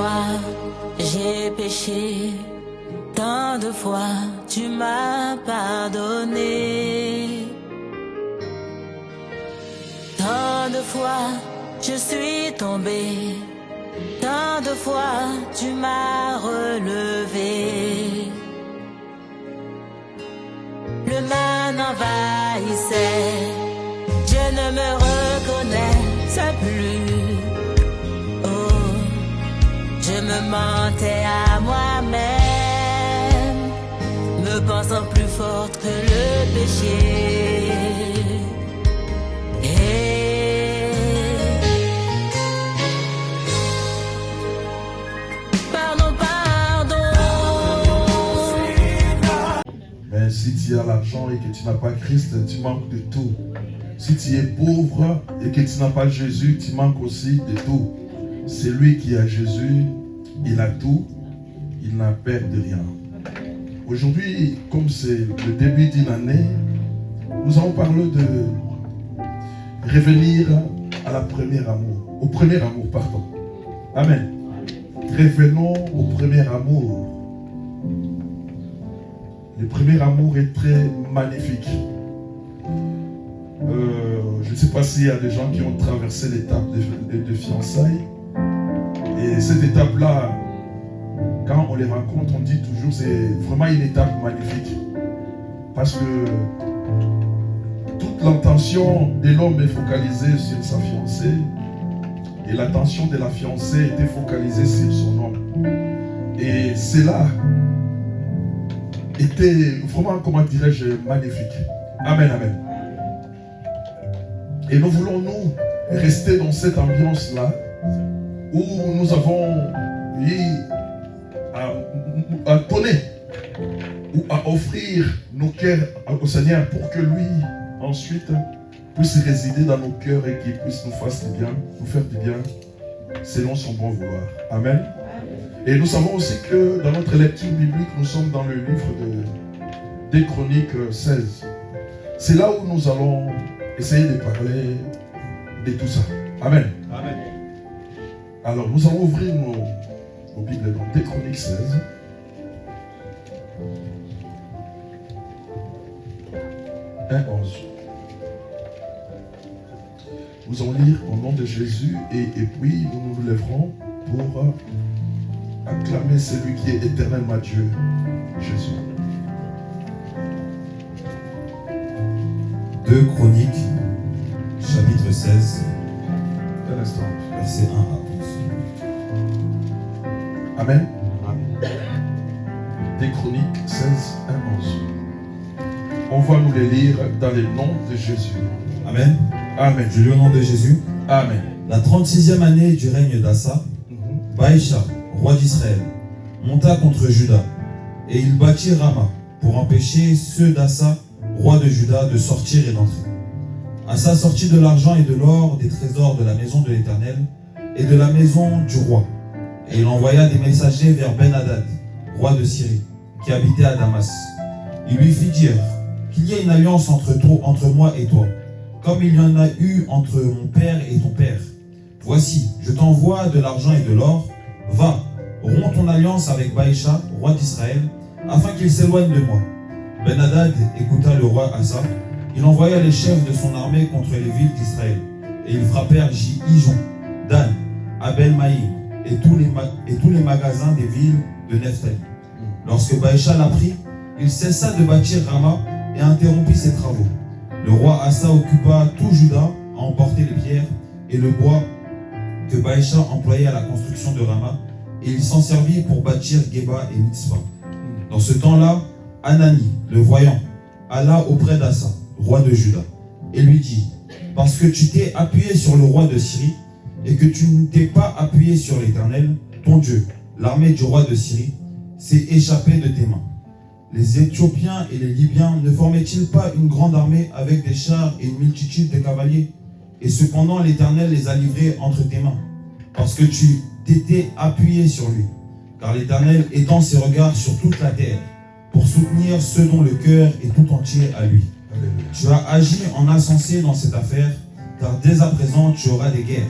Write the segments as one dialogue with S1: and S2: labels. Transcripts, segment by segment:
S1: fois j'ai péché, tant de fois tu m'as pardonné. Tant de fois je suis tombé, tant de fois tu m'as relevé. Le mal m'envahissait, je ne me reconnaissais plus. Oh, je me mentais à moi-même, me pensant plus forte que le péché.
S2: Mais si tu as l'argent et que tu n'as pas Christ, tu manques de tout. Si tu es pauvre et que tu n'as pas Jésus, tu manques aussi de tout. Celui qui a Jésus, il a tout, il n'a peur de rien. Aujourd'hui, comme c'est le début d'une année, nous allons parler de revenir à la première amour, au premier amour, pardon. Amen. Revenons au premier amour. Le premier amour est très magnifique. Je ne sais pas s'il y a des gens qui ont traversé l'étape de fiançailles. Et cette étape-là, quand on les rencontre, on dit toujours c'est vraiment une étape magnifique. Parce que toute l'attention de l'homme est focalisée sur sa fiancée. Et l'attention de la fiancée était focalisée sur son homme. Et cela était vraiment, comment dirais-je, magnifique. Amen, amen. Et nous voulons, nous, rester dans cette ambiance-là, où nous avons eu à donner, ou à offrir nos cœurs au Seigneur pour que lui, ensuite, puisse résider dans nos cœurs et qu'il puisse nous faire du bien, selon son bon vouloir. Amen. Et nous savons aussi que dans notre lecture biblique, nous sommes dans le livre des Chroniques 16. C'est là où nous allons essayer de parler de tout ça. Amen. Amen. Alors, nous allons ouvrir nos Bibles dans des Chroniques 16. Un 11. Nous allons lire au nom de Jésus et puis nous nous lèverons pour acclamer celui qui est éternellement Dieu, Jésus.
S3: 2 Chroniques, chapitre 16,
S2: Un instant.
S3: versets 1 à 11.
S2: Amen. Des Chroniques 16, 1, 11. On va nous les lire dans le nom de Jésus.
S3: Amen.
S2: Amen.
S3: Je lis au nom de Jésus.
S2: Amen.
S3: La 36e année du règne d'Assa, Baïcha, roi d'Israël, monta contre Juda, et il bâtit Rama pour empêcher ceux d'Assa, roi de Juda, de sortir et d'entrer. Assa sortit de l'argent et de l'or des trésors de la maison de l'Éternel et de la maison du roi. Et il envoya des messagers vers Ben-Hadad, roi de Syrie, qui habitait à Damas. Il lui fit dire qu'il y ait une alliance entre moi et toi, comme il y en a eu entre mon père et ton père. Voici, je t'envoie de l'argent et de l'or. Va, romps ton alliance avec Baïcha, roi d'Israël, afin qu'il s'éloigne de moi. Ben-Hadad écouta le roi Assa. Il envoya les chefs de son armée contre les villes d'Israël. Et ils frappèrent Ijon, Dan, Abel-Maïm et tous les magasins des villes de Nephtali. Lorsque Baïcha l'apprit, il cessa de bâtir Rama et interrompit ses travaux. Le roi Assa occupa tout Juda à emporter les pierres et le bois que Baïcha employait à la construction de Rama, et il s'en servit pour bâtir Geba et Mitzpah. Dans ce temps-là, Hanani, le voyant, alla auprès d'Assa, roi de Juda, et lui dit: parce que tu t'es appuyé sur le roi de Syrie, et que tu ne t'es pas appuyé sur l'Éternel, ton Dieu, l'armée du roi de Syrie s'est échappée de tes mains. Les Éthiopiens et les Libyens ne formaient-ils pas une grande armée avec des chars et une multitude de cavaliers? Et cependant l'Éternel les a livrés entre tes mains, parce que tu t'étais appuyé sur lui. Car l'Éternel étend ses regards sur toute la terre, pour soutenir ceux dont le cœur est tout entier à lui. Tu as agi en insensé dans cette affaire, car dès à présent tu auras des guerres.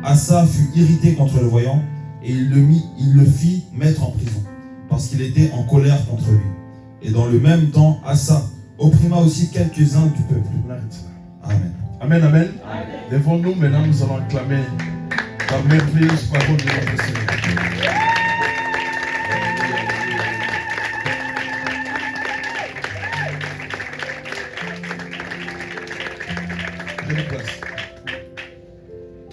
S3: Assa fut irrité contre le voyant, et il le fit mettre en prison, parce qu'il était en colère contre lui. Et dans le même temps, Asa opprima aussi quelques-uns du peuple. Amen.
S2: Amen, amen. Lèvons-nous maintenant, nous allons acclamer la merveilleuse parole de notre Seigneur. Prenez place.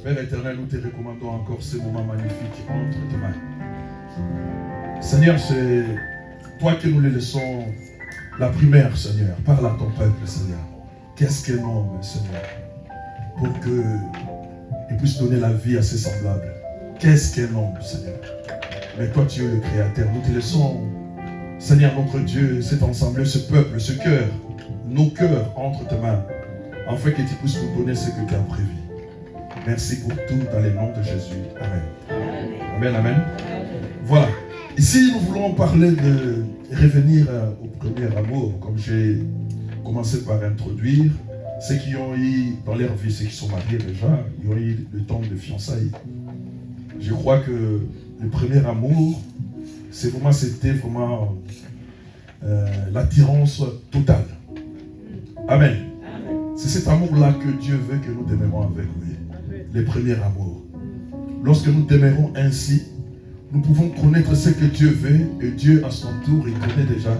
S2: Père éternel, nous te recommandons encore ce moment magnifique entre tes mains. Seigneur, c'est toi que nous les laissons la primaire, Seigneur. Parle à ton peuple, Seigneur. Qu'est-ce qu'un homme, Seigneur, pour qu'il puisse donner la vie à ses semblables? Qu'est-ce qu'un homme, Seigneur? Mais toi, tu es le Créateur. Nous te laissons, Seigneur notre Dieu, cet ensemble, ce peuple, ce cœur, nos cœurs entre tes mains, afin que tu puisses nous donner ce que tu as prévu. Merci pour tout dans le nom de Jésus. Amen. Amen, amen. Voilà. Ici, nous voulons parler de revenir au premier amour, comme j'ai commencé par introduire. Ceux qui ont eu dans leur vie, ceux qui sont mariés déjà, ils ont eu le temps de fiançailles. Je crois que le premier amour, c'était vraiment l'attirance totale. Amen. C'est cet amour-là que Dieu veut que nous demeurons avec lui. Le premier amour. Lorsque nous demeurons ainsi, nous pouvons connaître ce que Dieu veut et Dieu à son tour, il connaît déjà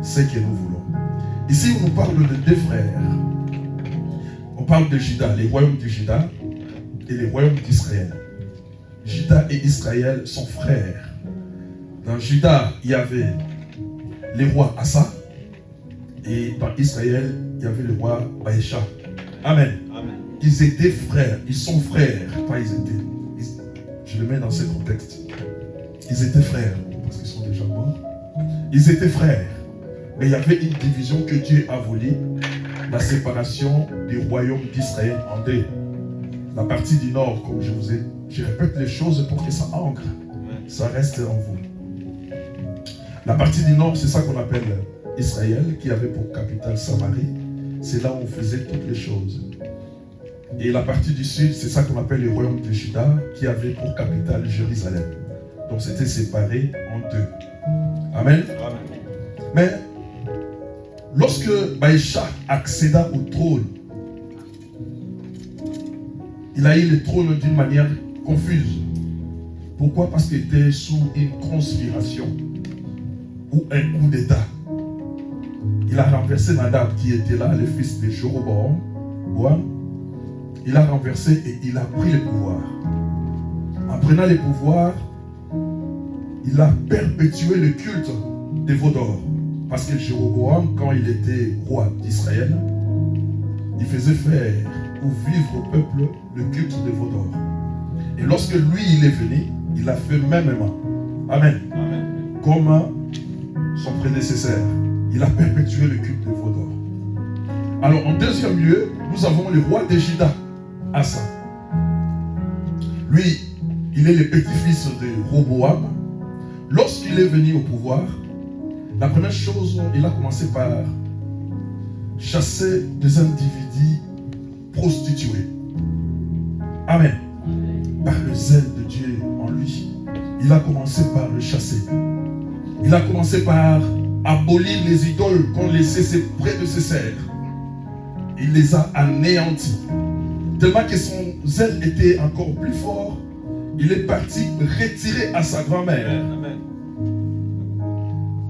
S2: ce que nous voulons. Ici, on nous parle de deux frères. On parle de Juda, les royaumes de Juda et les royaumes d'Israël. Juda et Israël sont frères. Dans Juda, il y avait les rois Asa et dans Israël, il y avait le roi Baïcha. Amen. Amen. Ils étaient frères, ils sont frères, pas ils étaient. Je le mets dans ce contexte. Ils étaient frères, parce qu'ils sont déjà morts. Ils étaient frères. Mais il y avait une division que Dieu a voulu, la séparation du royaume d'Israël en deux. La partie du nord, comme je répète les choses pour que ça ancre, ça reste en vous. La partie du nord, c'est ça qu'on appelle Israël, qui avait pour capitale Samarie. C'est là où on faisait toutes les choses. Et la partie du sud, c'est ça qu'on appelle le royaume de Juda, qui avait pour capitale Jérusalem. Donc c'était séparé en deux. Amen. Amen. Mais lorsque Baïcha accéda au trône, il a eu le trône d'une manière confuse. Pourquoi? Parce qu'il était sous une conspiration ou un coup d'État. Il a renversé Nadab qui était là, le fils de Jéroboam. Il a renversé et il a pris le pouvoir. En prenant le pouvoir, il a perpétué le culte des veaux d'or. Parce que Jéroboam, quand il était roi d'Israël, il faisait faire ou vivre au peuple le culte des veaux d'or. Et lorsque lui, il est venu, il a fait mêmement. Amen. Amen. Comme son prédécesseur. Il a perpétué le culte des veaux d'or. Alors, en deuxième lieu, nous avons le roi de Juda, Asa. Lui, il est le petit-fils de Roboam. Lorsqu'il est venu au pouvoir, la première chose, il a commencé par chasser des individus prostitués. Amen. Par le zèle de Dieu en lui, il a commencé par le chasser. Il a commencé par abolir les idoles qu'on laissait ses prédécesseurs. Il les a anéantis. Tellement que son zèle était encore plus fort, il est parti retirer à sa grand-mère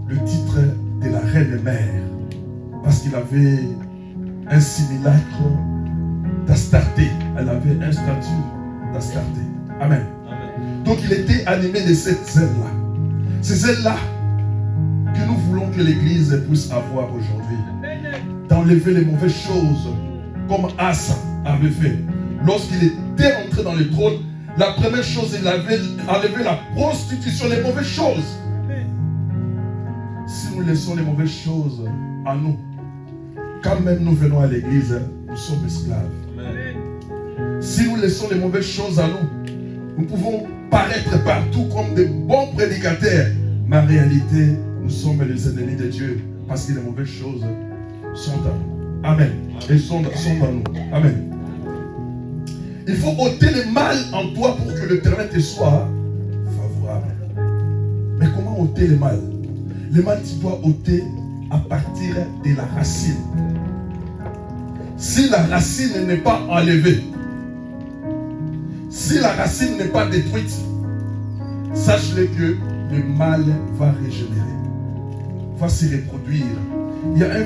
S2: le titre de la reine-mère. Parce qu'il avait un simulacre d'Astarté. Elle avait un statut d'Astarté. Amen. Amen. Donc il était animé de cette zèle-là. Ces zèles-là que nous voulons que l'Église puisse avoir aujourd'hui. D'enlever les mauvaises choses comme Asa avait fait. Lorsqu'il était entré dans le trône, la première chose, il avait enlevé la prostitution, les mauvaises choses. Si nous laissons les mauvaises choses à nous, quand même nous venons à l'église, nous sommes esclaves. Amen. Si nous laissons les mauvaises choses à nous, nous pouvons paraître partout comme des bons prédicateurs, mais en réalité, nous sommes les ennemis de Dieu parce que les mauvaises choses sont à nous. Amen. Elles sont à nous. Amen. Il faut ôter le mal en toi pour que l'Éternel te soit ôter le mal. Le mal, tu dois ôter à partir de la racine. Si la racine n'est pas enlevée, si la racine n'est pas détruite, sache-le que le mal va régénérer, va se reproduire. Il y a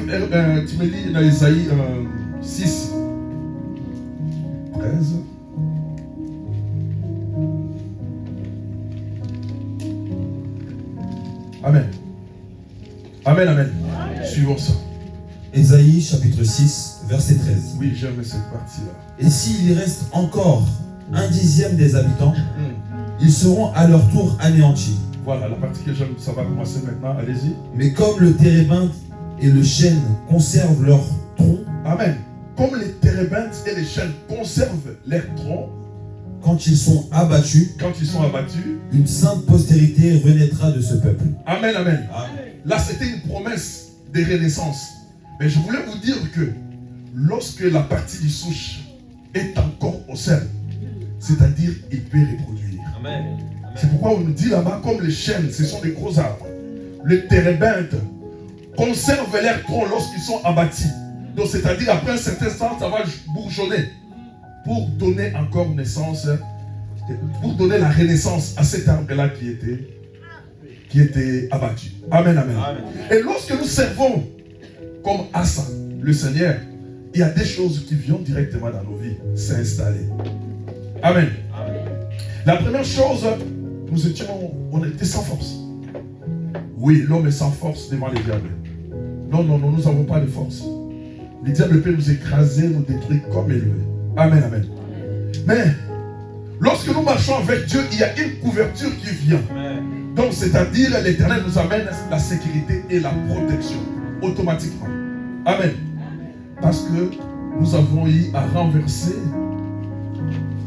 S2: tu me lis dans Isaïe 6, 13. Amen. Amen, amen. Suivons ça.
S3: Ésaïe chapitre 6, verset 13.
S2: Oui, j'aime cette partie-là.
S3: Et s'il y reste encore 1/10 des habitants, ils seront à leur tour anéantis.
S2: Voilà, la partie que j'aime, ça va commencer maintenant. Allez-y.
S3: Mais comme le térébinthe et le chêne conservent leur tronc,
S2: Amen. Comme les térébinthes et les chênes conservent leur tronc,
S3: quand ils sont abattus,
S2: une
S3: sainte postérité renaîtra de ce peuple.
S2: Amen, amen.
S3: Amen.
S2: Là, c'était une promesse de renaissance. Mais je voulais vous dire que lorsque la partie du souche est encore au sein, c'est-à-dire il peut reproduire.
S3: Amen.
S2: C'est pourquoi on nous dit là-bas, comme les chênes, ce sont des gros arbres. Les térébinthes conservent leur tronc lorsqu'ils sont abattus. Donc, c'est-à-dire après un certain temps, ça va bourgeonner pour donner encore naissance, pour donner la renaissance à cet arbre-là qui était abattu. Amen, amen, amen. Et lorsque nous servons comme Asa, le Seigneur, il y a des choses qui viennent directement dans nos vies s'installer. Amen. Amen. La première chose, on était sans force. Oui, l'homme est sans force devant les diables. Non, nous n'avons pas de force. Le diable peut nous écraser, nous détruire comme il veut. Amen, amen. Mais, lorsque nous marchons avec Dieu, il y a une couverture qui vient. Donc, c'est-à-dire, l'Éternel nous amène la sécurité et la protection, automatiquement. Amen. Parce que nous avons eu à renverser,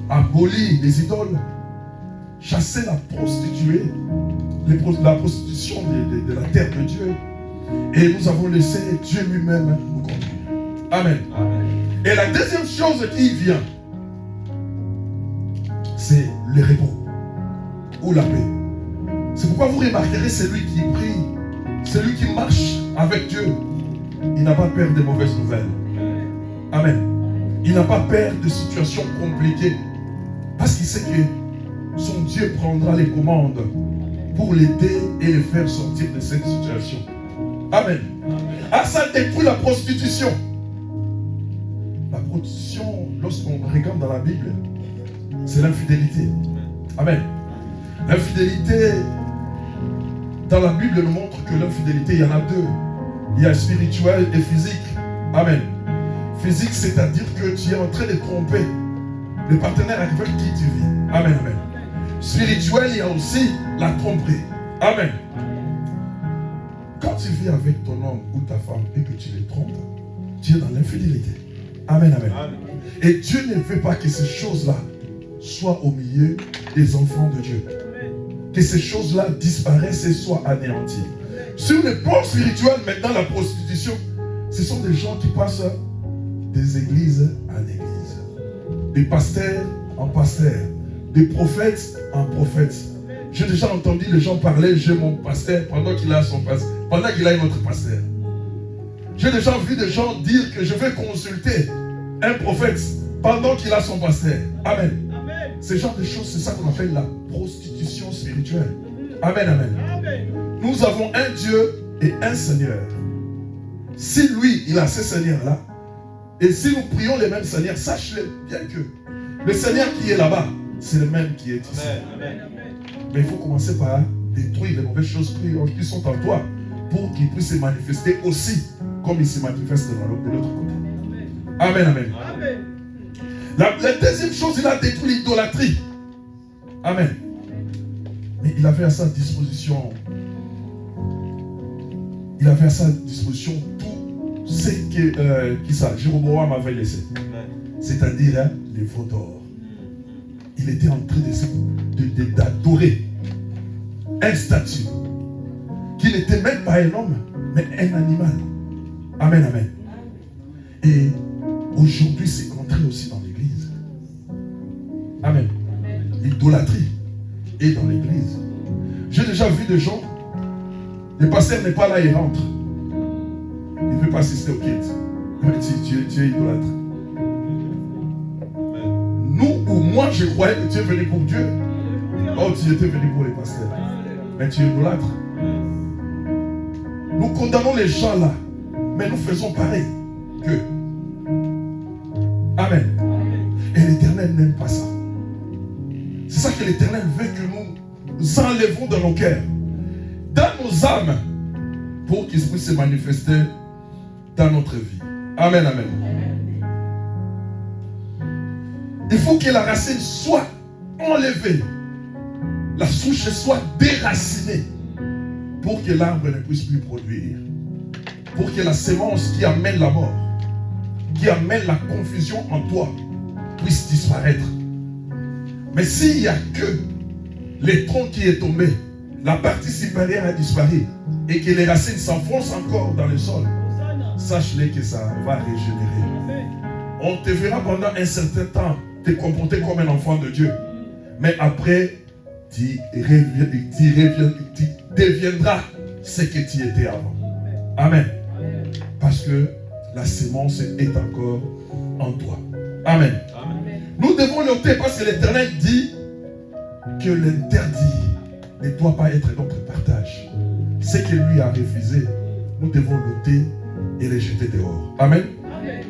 S2: abolir les idoles, chasser la prostituée, la prostitution de la terre de Dieu. Et nous avons laissé Dieu lui-même nous conduire. Amen. Amen. Et la deuxième chose qui vient, c'est le repos ou la paix. C'est pourquoi vous remarquerez celui qui prie, celui qui marche avec Dieu, il n'a pas peur des mauvaises nouvelles. Amen. Il n'a pas peur de situations compliquées parce qu'il sait que son Dieu prendra les commandes pour l'aider et le faire sortir de cette situation. Amen. Ah, ça détruit la prostitution. La prostitution, lorsqu'on regarde dans la Bible, c'est l'infidélité. Amen. L'infidélité, dans la Bible, nous montre que l'infidélité, il y en a deux. Il y a spirituel et physique. Amen. Physique, c'est-à-dire que tu es en train de tromper le partenaire avec qui tu vis. Amen, amen. Spirituel, il y a aussi la tromperie. Amen. Quand tu vis avec ton homme ou ta femme et que tu les trompes, tu es dans l'infidélité. Amen, amen, amen. Et Dieu ne veut pas que ces choses-là soient au milieu des enfants de Dieu. Que ces choses-là disparaissent et soient anéanties. Sur le plan spirituel, maintenant, la prostitution, ce sont des gens qui passent des églises en église, des pasteurs en pasteurs, des prophètes en prophètes. J'ai déjà entendu les gens parler, j'ai mon pasteur pendant qu'il a son pasteur, pendant qu'il a un autre pasteur. J'ai déjà vu des gens dire que je vais consulter un prophète pendant qu'il a son pasteur. Amen. Amen. Ce genre de choses, c'est ça qu'on appelle la prostitution spirituelle. Amen, amen. Amen. Nous avons un Dieu et un Seigneur. Si lui, il a ce Seigneur-là, et si nous prions les mêmes Seigneurs, sache-le bien que le Seigneur qui est là-bas, c'est le même qui est ici. Amen. Mais il faut commencer par détruire les mauvaises choses qui sont en toi pour qu'ils puissent se manifester aussi comme ils se manifestent de l'autre côté. Amen, amen. Amen. La deuxième chose, il a détruit l'idolâtrie. Amen. Mais il avait à sa disposition, tout ce que Jéroboam avait laissé. C'est-à-dire les veaux d'or. Il était en train d'adorer un statut qui n'était même pas un homme, mais un animal. Amen, amen. Et aujourd'hui, c'est entré aussi dans l'église. Amen. L'idolâtrie est dans l'église. J'ai déjà vu des gens Le pasteur n'est pas là, il rentre. Il ne veut pas assister au kids. Tu es idolâtre. Nous ou moi, je croyais que tu es venu pour Dieu. Oh, tu étais venu pour les pasteurs. Mais tu es idolâtre. Nous condamnons les gens là. Mais nous faisons pareil qu'eux. Amen. Et l'Éternel n'aime pas ça. C'est ça que l'Éternel veut que nous enlevons dans nos cœurs, dans nos âmes, pour qu'il puisse se manifester dans notre vie. Amen, amen. Il faut que la racine soit enlevée, la souche soit déracinée, pour que l'arbre ne puisse plus produire, pour que la semence qui amène la mort, qui amène la confusion en toi, puisse disparaître. Mais s'il n'y a que le tronc qui est tombé, la partie supérieure a disparu, et que les racines s'enfoncent encore dans le sol, sache-le que ça va régénérer. On te verra pendant un certain temps te comporter comme un enfant de Dieu. Mais après, tu deviendras ce que tu étais avant. Amen. Parce que la sémence est encore en toi. Amen. Nous devons l'ôter parce que l'Éternel dit que l'interdit ne doit pas être notre partage. Ce que lui a refusé, nous devons l'ôter et le jeter dehors. Amen. Amen.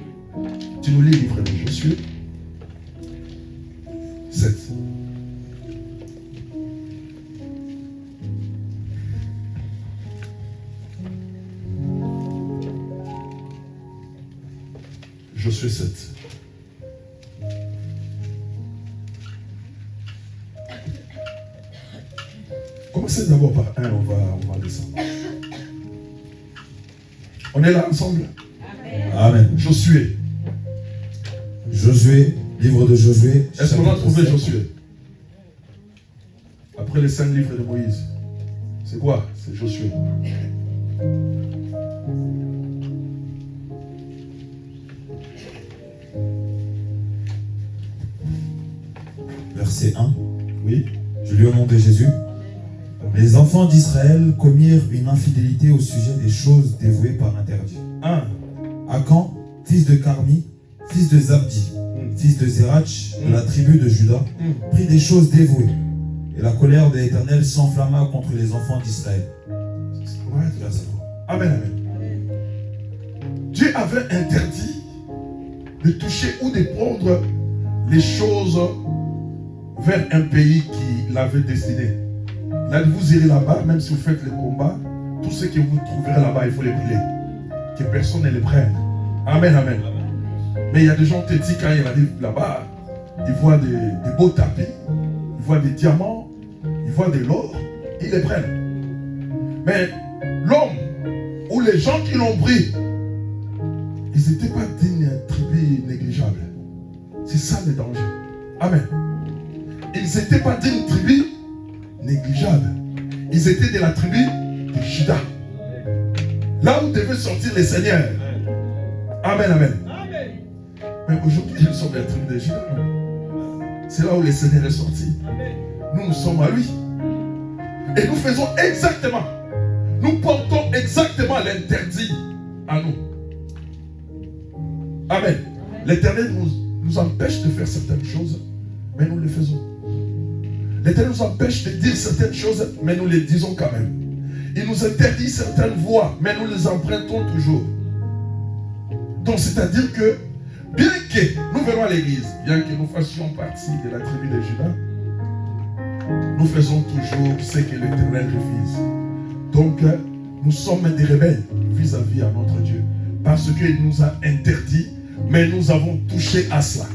S2: Tu nous lis le livre de Josué 7. Josué 7. Commencez d'abord par 1, on va descendre. On est là ensemble.
S3: Amen.
S2: Josué.
S3: Josué, livre de Josué.
S2: Est-ce qu'on a trouvé Josué? Après les 5 livres de Moïse. C'est quoi? C'est Josué.
S3: Verset 1.
S2: Oui.
S3: Je lis au nom de Jésus. Les enfants d'Israël commirent une infidélité au sujet des choses dévouées par interdit.
S2: 1.
S3: Akan, fils de Carmi, fils de Zabdi, fils de Zerach, de la tribu de Juda, prit des choses dévouées. Et la colère de l'Éternel s'enflamma contre les enfants d'Israël.
S2: Amen, amen. Dieu avait interdit de toucher ou de prendre les choses vers un pays qui l'avait destiné. Là, vous irez là-bas, même si vous faites le combat, tout ce que vous trouverez là-bas, il faut les brûler. Que personne ne les prenne. Amen, amen. Mais il y a des gens qui disent quand ils arrivent là-bas, ils voient des beaux tapis, ils voient des diamants, ils voient de l'or, ils les prennent. Mais l'homme ou les gens qui l'ont pris, ils n'étaient pas d'une tribu négligeable. C'est ça le danger. Amen. Ils n'étaient pas d'une tribu négligeable. Ils étaient de la tribu de Juda. Là où devait sortir le Seigneur. Amen, amen. Mais aujourd'hui, ils sont de la tribu de Juda. C'est là où le Seigneur est sorti. Nous, nous sommes à lui. Et nous faisons exactement. Nous portons exactement l'interdit à nous. Amen. L'Éternel nous empêche de faire certaines choses, mais nous les faisons. L'Éternel nous empêche de dire certaines choses, mais nous les disons quand même. Il nous interdit certaines voies, mais nous les empruntons toujours. Donc c'est-à-dire que, bien que nous venons à l'église, bien que nous fassions partie de la tribu de Juda, nous faisons toujours ce que l'Éternel refuse. Donc nous sommes des rebelles vis-à-vis à notre Dieu. Parce qu'il nous a interdit, mais nous avons touché à cela.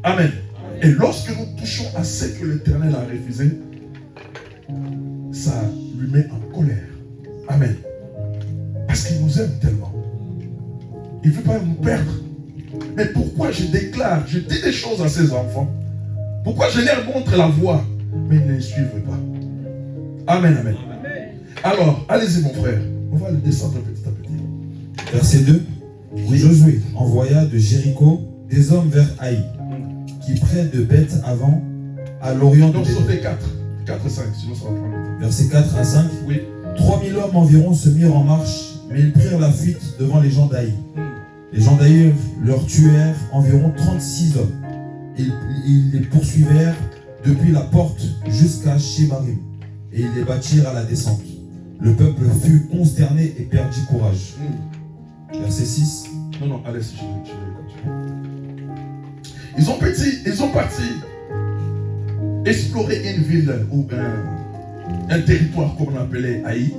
S2: Amen. Et lorsque nous touchons à ce que l'Éternel a refusé, ça lui met en colère. Amen. Parce qu'il nous aime tellement. Il ne veut pas nous perdre. Mais pourquoi je déclare, je dis des choses à ces enfants? Pourquoi je leur montre la voie, mais ils ne les suivent pas? Amen, amen. Alors, allez-y mon frère. On va le descendre petit à petit.
S3: Verset 2. Oui. Josué envoya de Jéricho des hommes vers Haï, qui près de Beth avant, à l'orient de
S2: donc
S3: Bethel.
S2: sautez 4. 4 et 5, sinon ça va prendre le temps.
S3: Versets 4 à 5.
S2: Oui.
S3: 3000 hommes environ se mirent en marche, mais ils prirent la fuite devant les gens d'Aï. Les gens d'Aï leur tuèrent environ 36 hommes. Ils les poursuivèrent depuis la porte jusqu'à Shebarim, et ils les battirent à la descente. Le peuple fut consterné et perdit courage. Verset 6.
S2: Non, allez, je vais continuer. Ils ont parti explorer une ville ou un territoire comme on appelait Haï.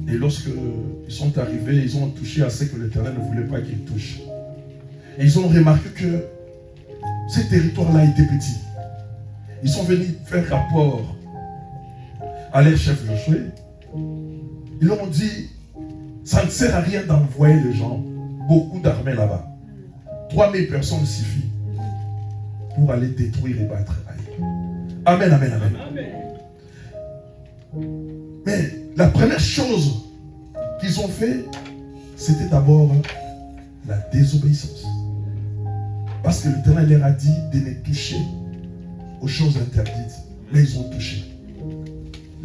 S2: Et lorsque ils sont arrivés, ils ont touché à ce que l'Éternel ne voulait pas qu'ils touchent. Et ils ont remarqué que ce territoire-là était petit. Ils sont venus faire rapport à leur chef Josué. Ils leur ont dit, ça ne sert à rien d'envoyer les gens, beaucoup d'armées là-bas. 3000 personnes suffit pour aller détruire et battre Haï. Amen, amen, amen. Mais la première chose qu'ils ont fait, c'était d'abord la désobéissance. Parce que l'Éternel leur a dit de ne toucher aux choses interdites. Mais ils ont touché.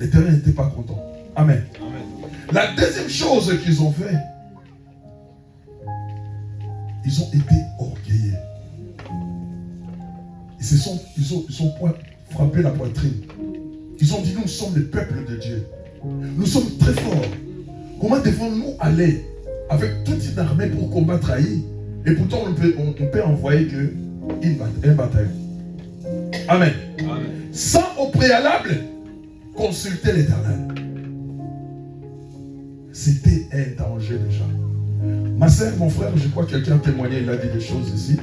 S2: L'Éternel n'était pas content. Amen. La deuxième chose qu'ils ont fait, ils ont été orgueilleux. Ils ont frappé la poitrine. Ils ont dit, nous sommes le peuple de Dieu. Nous sommes très forts. Comment devons-nous aller avec toute une armée pour combattre Haï? Et pourtant, on peut envoyer un bataillon. Amen. Sans au préalable consulter l'Éternel. C'était un danger déjà. Ma sœur, mon frère, je crois que quelqu'un a témoigné, il a dit des choses ici.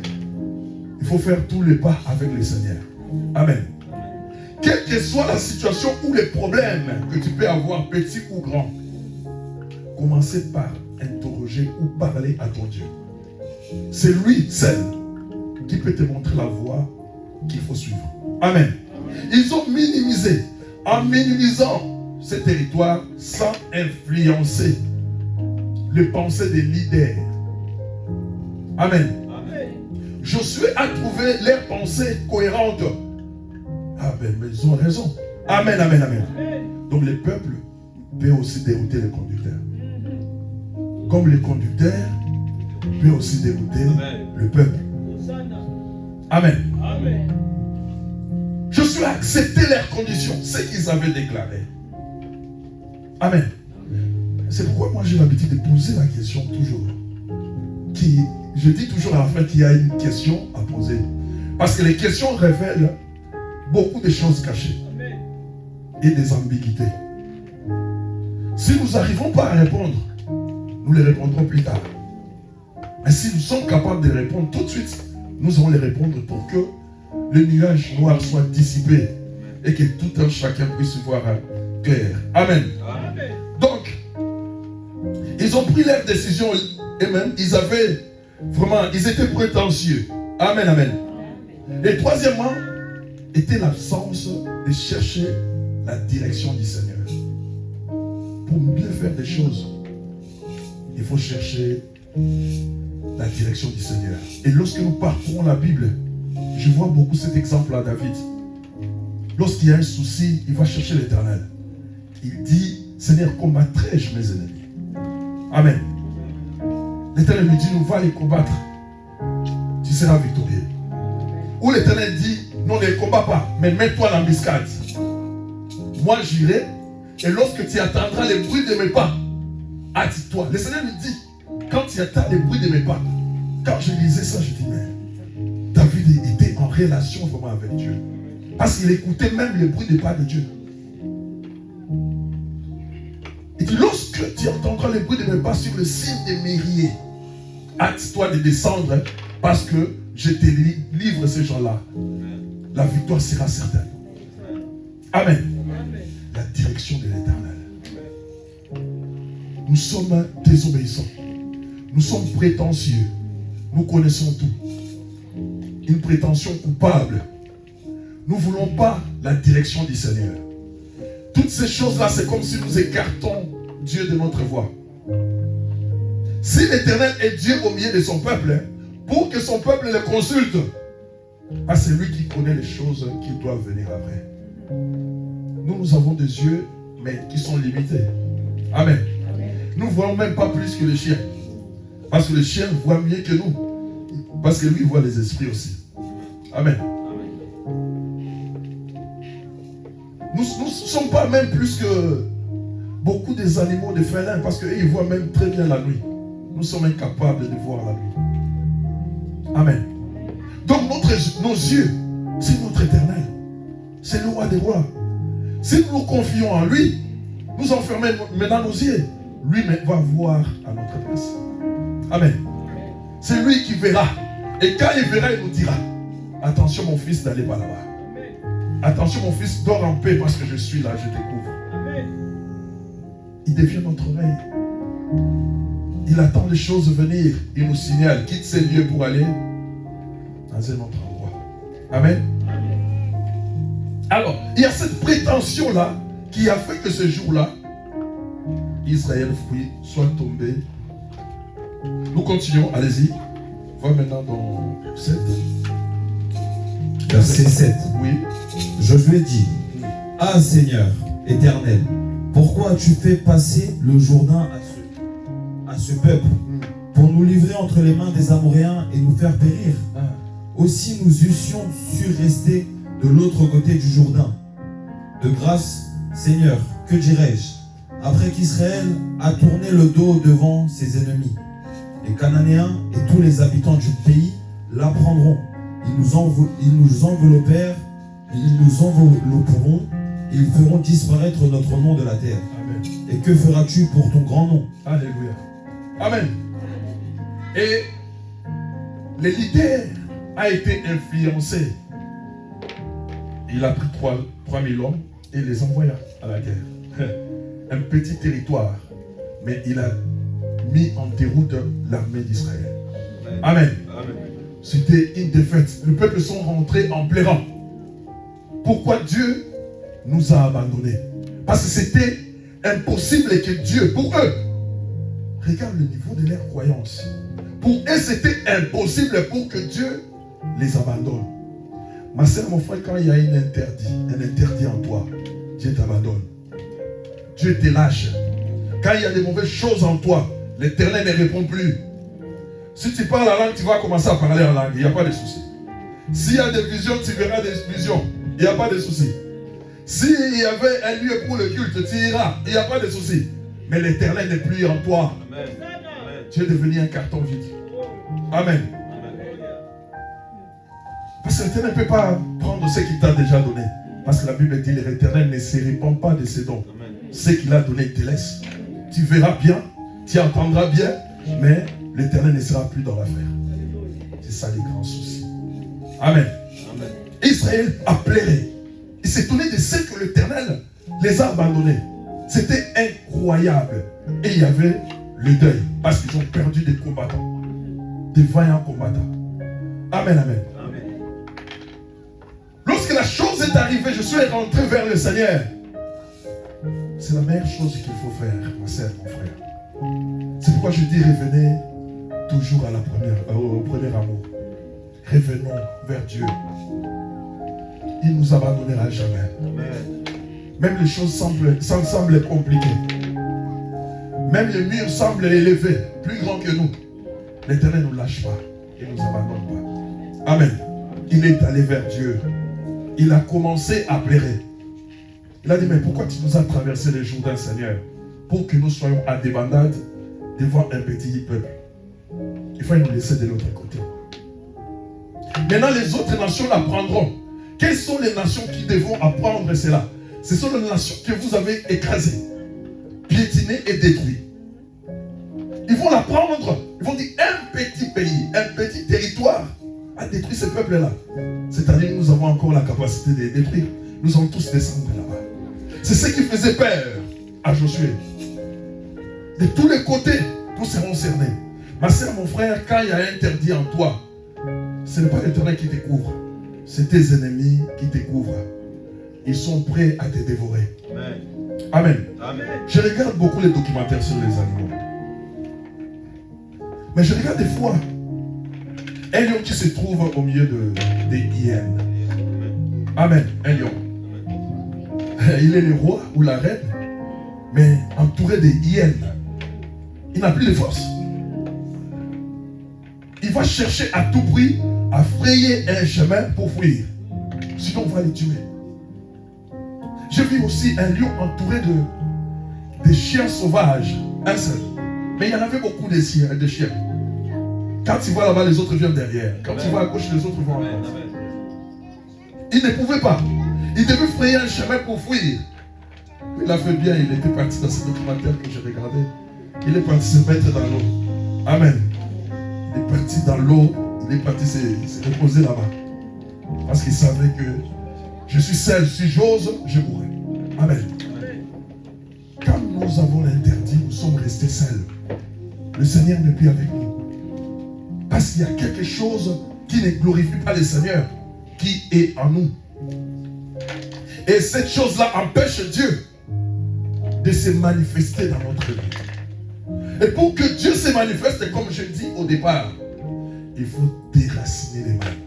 S2: Il faut faire tous les pas avec le Seigneur. Amen. Quelle que soit la situation ou les problèmes que tu peux avoir, petit ou grand, commencez par interroger ou parler à ton Dieu. C'est lui seul qui peut te montrer la voie qu'il faut suivre. Amen. Ils ont minimisé, en minimisant ce territoire sans influencer les pensées des leaders. Amen. Josué a trouvé leurs pensées cohérentes. Ah ben, mais ils ont raison. Amen, amen, amen. Donc le peuple peut aussi dérouter les conducteurs. Comme les conducteurs peut aussi dérouter le peuple. Amen. Josué a accepté leurs conditions, ce qu'ils avaient déclaré. Amen. C'est pourquoi moi j'ai l'habitude de poser la question toujours. Je dis toujours à la fin qu'il y a une question à poser. Parce que les questions révèlent beaucoup de choses cachées et des ambiguïtés. Si nous n'arrivons pas à répondre, nous les répondrons plus tard. Mais si nous sommes capables de répondre tout de suite, nous allons les répondre pour que le nuage noir soit dissipé et que tout un chacun puisse voir clair. Amen. Donc, ils ont pris leur décision et même ils étaient prétentieux. Amen, amen. Et troisièmement, était l'absence de chercher la direction du Seigneur. Pour bien faire des choses, il faut chercher la direction du Seigneur. Et lorsque nous parcourons la Bible, je vois beaucoup cet exemple à David. Lorsqu'il y a un souci, il va chercher l'Éternel. Il dit, Seigneur, combattrai-je mes ennemis? Amen. L'Éternel lui dit, nous va les combattre. Tu seras victorieux. Ou l'Éternel dit, non, ne les combats pas, mais mets-toi en embuscade. Moi, j'irai, et lorsque tu attendras le bruit de mes pas, attends-toi. Le Seigneur lui dit, quand tu attends le bruit de mes pas, quand je lisais ça, je dis, mais David était en relation vraiment avec Dieu. Parce qu'il écoutait même le bruit des pas de Dieu. Il dit, lorsque tu entendras le bruit de mes pas sur le signe des mériers, hâte-toi de descendre parce que je te livre ces gens-là. La victoire sera certaine. Amen. La direction de l'Éternel. Nous sommes désobéissants. Nous sommes prétentieux. Nous connaissons tout. Une prétention coupable. Nous ne voulons pas la direction du Seigneur. Toutes ces choses-là, c'est comme si nous écartons Dieu de notre voie. Si l'Éternel est Dieu au milieu de son peuple, pour que son peuple le consulte, c'est lui qui connaît les choses qui doivent venir après. nous avons des yeux, mais qui sont limités. Amen. Nous ne voyons même pas plus que le chien. Parce que le chien voit mieux que nous. Parce que lui voit les esprits aussi. Amen. Nous ne sommes pas même plus que beaucoup des animaux, des félins, parce qu'ils voient même très bien la nuit. Nous sommes incapables de voir la nuit. Amen. Donc nos yeux, c'est notre éternel. C'est le roi des rois. Si nous nous confions en lui, nous enfermons maintenant nos yeux. Lui va voir à notre place. Amen. C'est lui qui verra. Et quand il verra, il nous dira, attention mon fils, n'allez pas là-bas. Attention mon fils, dors en paix parce que je suis là, je te couvre. Il devient notre oreille. Il attend les choses venir. Il nous signale, quitte ces lieux pour aller dans un autre endroit. Amen. Alors, il y a cette prétention-là qui a fait que ce jour-là, Israël soit tombé. Nous continuons, allez-y. Va maintenant dans 7.
S3: Verset 7.
S2: Oui.
S3: Josué dit, ah Seigneur éternel, pourquoi as-tu fait passer le Jourdain à ce peuple pour nous livrer entre les mains des Amoréens et nous faire périr? Aussi nous eussions su rester de l'autre côté du Jourdain. De grâce, Seigneur, que dirais-je, après qu'Israël a tourné le dos devant ses ennemis? Les Cananéens et tous les habitants du pays l'apprendront. Ils nous enveloppèrent, ils nous envelopperont, et ils feront disparaître notre nom de la terre.
S2: Amen.
S3: Et que feras-tu pour ton grand nom?
S2: Alléluia. Amen. Et le leader a été influencé. Il a pris 3000 hommes et les envoya à la guerre. Un petit territoire, mais il a mis en déroute l'armée d'Israël. Amen. Amen. C'était une défaite. Le peuple sont rentrés en pleurant. Pourquoi Dieu nous a abandonnés? Parce que c'était impossible que Dieu, pour eux, regarde le niveau de leur croyance. Pour eux, c'était impossible pour que Dieu les abandonne. Ma soeur, mon frère, quand il y a un interdit en toi, Dieu t'abandonne. Dieu te lâche. Quand il y a des mauvaises choses en toi, l'Éternel ne répond plus. Si tu parles la langue, tu vas commencer à parler en langue. Il n'y a pas de souci. S'il y a des visions, tu verras des visions. Il n'y a pas de souci. S'il y avait un lieu pour le culte, tu iras. Il n'y a pas de souci. Mais l'Éternel n'est plus en toi. Amen. Tu es devenu un carton vide. Amen. Parce que l'Éternel ne peut pas prendre ce qu'il t'a déjà donné. Parce que la Bible dit, l'Éternel ne se répand pas de ses dons. Ce qu'il a donné, il te laisse. Tu verras bien, tu entendras bien, mais l'Éternel ne sera plus dans l'affaire. C'est ça les grands soucis. Amen. Amen. Israël a pleuré. Il s'est étonné de ce que l'Éternel les a abandonnés. C'était incroyable. Et il y avait le deuil, parce qu'ils ont perdu des combattants. Des vaillants combattants. Amen, amen. Amen. Lorsque la chose est arrivée, je suis rentré vers le Seigneur. C'est la meilleure chose qu'il faut faire, ma soeur, mon frère. C'est pourquoi je dis revenez toujours au premier amour. Revenons vers Dieu. Il ne nous abandonnera jamais. Amen. Même les choses semblent compliquées. Même les murs semblent élevés, plus grands que nous. L'Éternel ne nous lâche pas. Il ne nous abandonne pas. Amen. Il est allé vers Dieu. Il a commencé à pleurer. Il a dit, mais pourquoi tu nous as traversé les Jourdains, Seigneur? Pour que nous soyons à des bandades devant un petit peuple. Il faut nous laisser de l'autre côté. Maintenant, les autres nations l'apprendront. Quelles sont les nations qui devront apprendre cela? Ce sont les nations que vous avez écrasées, piétinées et détruites. Ils vont l'apprendre. Ils vont dire, un petit pays, un petit territoire a détruit ce peuple-là. C'est-à-dire que nous avons encore la capacité de les détruire. Nous allons tous descendre là-bas. C'est ce qui faisait peur à Josué. De tous les côtés, nous serons cernés. Ma soeur, mon frère, quand il y a un interdit en toi, ce n'est pas l'Éternel qui te couvre. C'est tes ennemis qui te couvrent. Ils sont prêts à te dévorer. Amen. Amen. Amen. Je regarde beaucoup les documentaires sur les animaux. Mais je regarde des fois un lion qui se trouve au milieu des hyènes. Amen. Un lion. il est le roi ou la reine, mais entouré de hyènes. Il n'a plus de force. Il va chercher à tout prix à frayer un chemin pour fuir. Sinon, on va les tuer. J'ai vu aussi un lion entouré de chiens sauvages. Un seul. Mais il y en avait beaucoup de chiens. Quand il va là-bas, les autres viennent derrière. Quand il va à gauche, les autres vont à droite. Il ne pouvait pas. Il devait frayer un chemin pour fuir. Il a fait bien, il était parti dans ce documentaire que j'ai regardé. Il est parti se mettre dans l'eau. Amen. Il est parti dans l'eau, il est parti se reposer là-bas. Parce qu'il savait que je suis seul, si j'ose, je mourrai. Amen. Quand nous avons l'interdit, nous sommes restés seuls. Le Seigneur n'est plus avec nous. Parce qu'il y a quelque chose qui ne glorifie pas le Seigneur, qui est en nous. Et cette chose-là empêche Dieu de se manifester dans notre vie. Et pour que Dieu se manifeste, comme je dis au départ, il faut déraciner les mâles.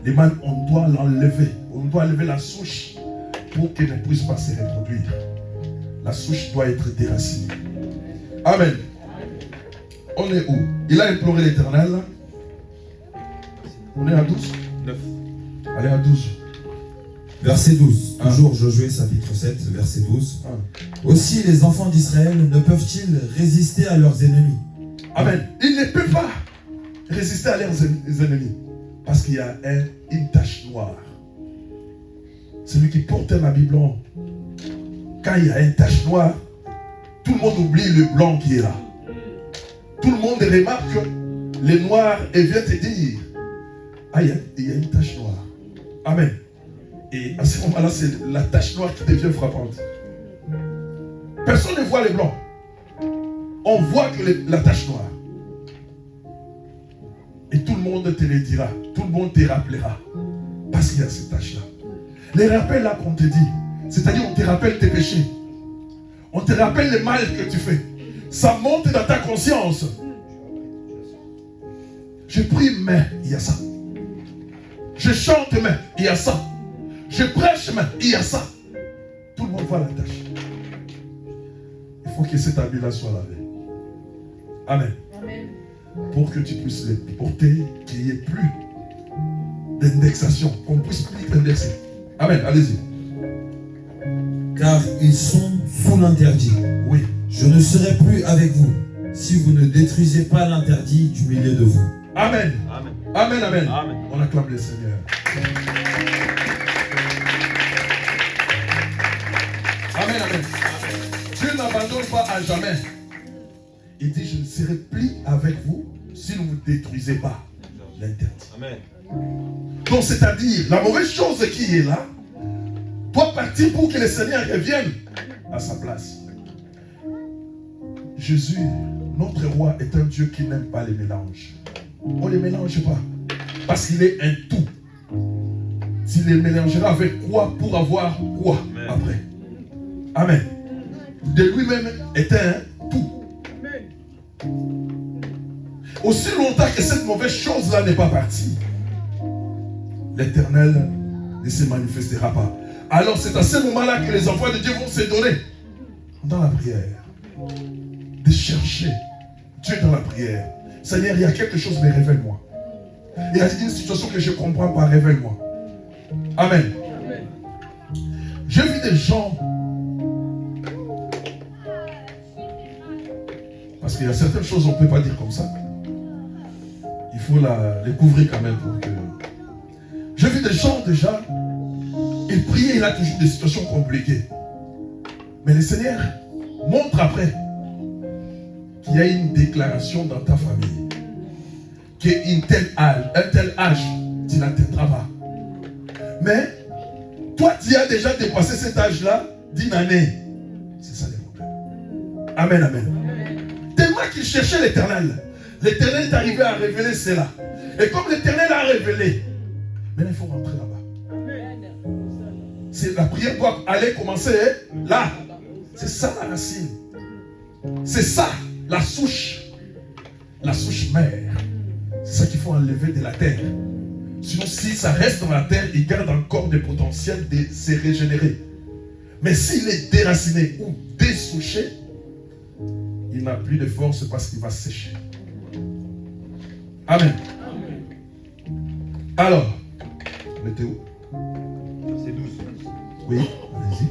S2: Les mâles, on doit l'enlever. On doit enlever la souche pour qu'elle ne puisse pas se reproduire. La souche doit être déracinée. Amen. On est où? Il a imploré l'Éternel. On est à 12?
S4: 9.
S2: Allez à 12.
S3: Verset 12, toujours Josué chapitre 7, verset 12. Aussi les enfants d'Israël ne peuvent-ils résister à leurs ennemis?
S2: Amen. Ils ne peuvent pas résister à leurs ennemis. Parce qu'il y a une tache noire. Celui qui porte un habit blanc, quand il y a une tache noire, tout le monde oublie le blanc qui est là. Tout le monde remarque le noir et vient te dire, ah, il y a une tache noire. Amen. Et à ce moment-là, c'est la tache noire qui devient frappante. Personne ne voit les blancs. On voit que la tache noire. Et tout le monde te le dira. Tout le monde te rappellera. Parce qu'il y a cette tache-là. Les rappels là qu'on te dit, c'est-à-dire on te rappelle tes péchés. On te rappelle le mal que tu fais. Ça monte dans ta conscience. Je prie, mais il y a ça. Je chante, mais il y a ça. Je prêche, mais il y a ça. Tout le monde voit la tâche. Il faut que cet habit-là soit lavé. Amen.
S5: Amen.
S2: Pour que tu puisses les porter, qu'il n'y ait plus d'indexation, qu'on puisse plus t'indexer. Amen, allez-y.
S3: Car ils sont sous l'interdit.
S2: Oui.
S3: Je ne serai plus avec vous si vous ne détruisez pas l'interdit du milieu de vous.
S2: Amen.
S4: Amen.
S2: Amen, amen.
S4: Amen.
S2: On acclame le Seigneur. Amen, amen. Dieu n'abandonne pas à jamais. Il dit, je ne serai plus avec vous si vous ne détruisez pas l'interdit.
S4: Amen.
S2: Donc, c'est-à-dire, la mauvaise chose qui est là doit partir pour que le Seigneur revienne à sa place. Jésus, notre roi, est un Dieu qui n'aime pas les mélanges. On ne les mélange pas. Parce qu'il est un tout. S'il les mélangera avec quoi pour avoir quoi après? Amen. De lui-même est un tout. Aussi longtemps que cette mauvaise chose-là n'est pas partie, l'Éternel ne se manifestera pas. Alors c'est à ce moment-là que les enfants de Dieu vont se donner dans la prière. De chercher Dieu dans la prière. Seigneur, il y a quelque chose, mais révèle-moi. Il y a une situation que je ne comprends pas, révèle-moi. Amen.
S5: Amen.
S2: J'ai vu des gens, parce qu'il y a certaines choses on ne peut pas dire comme ça. Il faut la découvrir quand même pour que... J'ai vu des gens déjà, ils priaient, il a toujours des situations compliquées. Mais le Seigneur montre après qu'il y a une déclaration dans ta famille. Qu'un tel âge, tu n'atteindras pas. Mais, toi, tu as déjà dépassé cet âge-là d'une année. C'est ça le problème. Amen, amen. Tellement qu'il cherchait l'Éternel. L'Éternel est arrivé à révéler cela. Et comme l'Éternel a révélé, maintenant il faut rentrer là-bas. C'est la prière doit aller commencer là. C'est ça la racine. C'est ça la souche. La souche mère. C'est ça qu'il faut enlever de la terre. Sinon, si ça reste dans la terre, il garde encore des potentiels de se régénérer. Mais s'il est déraciné ou dessouché, il n'a plus de force parce qu'il va sécher. Amen. Alors, mettez où?
S4: C'est 12.
S2: Oui, allez-y.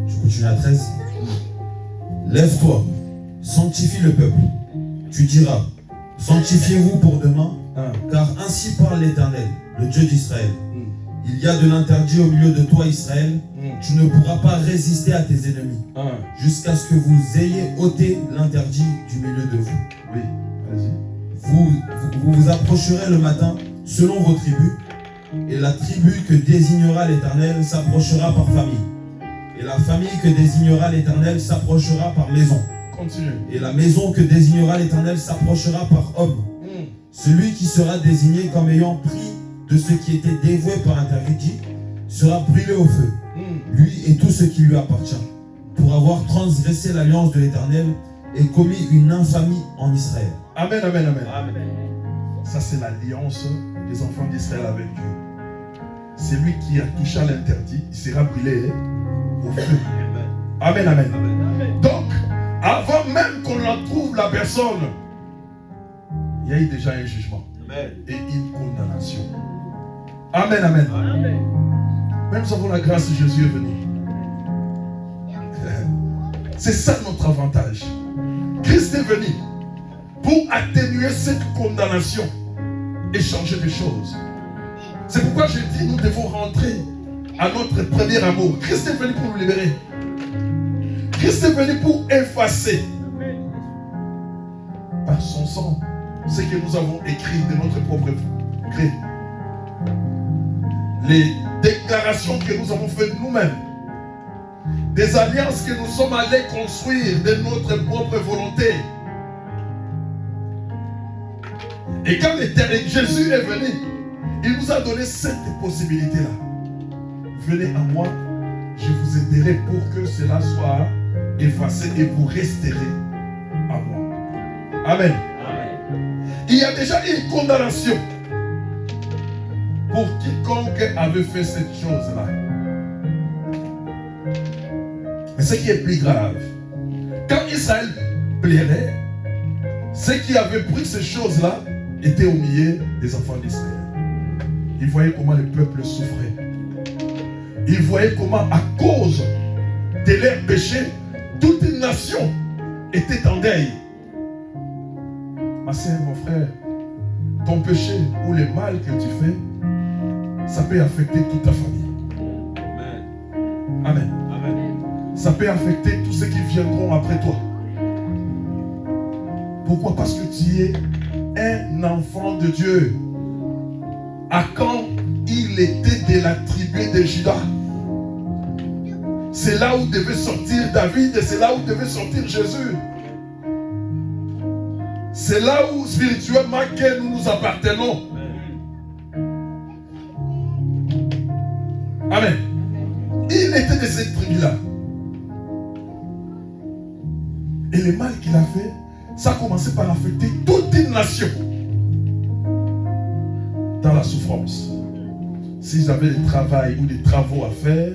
S3: Je continue à 13. Lève-toi, sanctifie le peuple. Tu diras, sanctifiez-vous pour demain, car ainsi parle l'Éternel, le Dieu d'Israël. Il y a de l'interdit au milieu de toi, Israël. Tu ne pourras pas résister à tes ennemis, jusqu'à ce que vous ayez ôté l'interdit du milieu de vous.
S2: Oui, allez-y.
S3: Vous vous approcherez le matin selon vos tribus, et la tribu que désignera l'Éternel s'approchera par famille. Et la famille que désignera l'Éternel s'approchera par maison.
S2: Continue.
S3: Et la maison que désignera l'Éternel s'approchera par homme. Celui qui sera désigné comme ayant pris de ce qui était dévoué par interdit sera brûlé au feu, lui et tout ce qui lui appartient, pour avoir transgressé l'alliance de l'Éternel et commis une infamie en Israël.
S2: Amen, amen, amen. Amen. Ça, c'est l'alliance des enfants d'Israël avec Dieu. C'est lui qui a touché à l'interdit, il sera brûlé au feu. Amen, amen. Donc, avant même qu'on en trouve la personne, il y a eu déjà un jugement et une condamnation. Amen, amen. Mais nous avons la grâce de Jésus est venu. C'est ça notre avantage. Christ est venu pour atténuer cette condamnation et changer les choses. C'est pourquoi je dis nous devons rentrer à notre premier amour. Christ est venu pour nous libérer. Christ est venu pour effacer par son sang ce que nous avons écrit de notre propre gré. Les déclarations que nous avons faites nous-mêmes. Des alliances que nous sommes allés construire de notre propre volonté. Et quand Jésus est venu, il nous a donné cette possibilité-là. Venez à moi, je vous aiderai pour que cela soit effacé et vous resterez à moi. Amen. Il y a déjà une condamnation pour quiconque avait fait cette chose-là. Mais ce qui est plus grave, quand Israël plairait, ceux qui avaient pris ces choses-là étaient au milieu des enfants d'Israël. Ils voyaient comment le peuple souffrait. Ils voyaient comment, à cause de leurs péchés, toute une nation était en deuil. Ma sœur, mon frère, ton péché ou le mal que tu fais, ça peut affecter toute ta famille. Amen. Ça peut affecter tous ceux qui viendront après toi. Pourquoi? Parce que tu es un enfant de Dieu. Quand il était de la tribu de Juda, c'est là où devait sortir David et c'est là où devait sortir Jésus. C'est là où spirituellement que nous nous appartenons. Amen. Il était de cette tribu-là. Et le mal qu'il a fait, ça a commencé par affecter toute une nation dans la souffrance. S'ils avaient des travail ou des travaux à faire,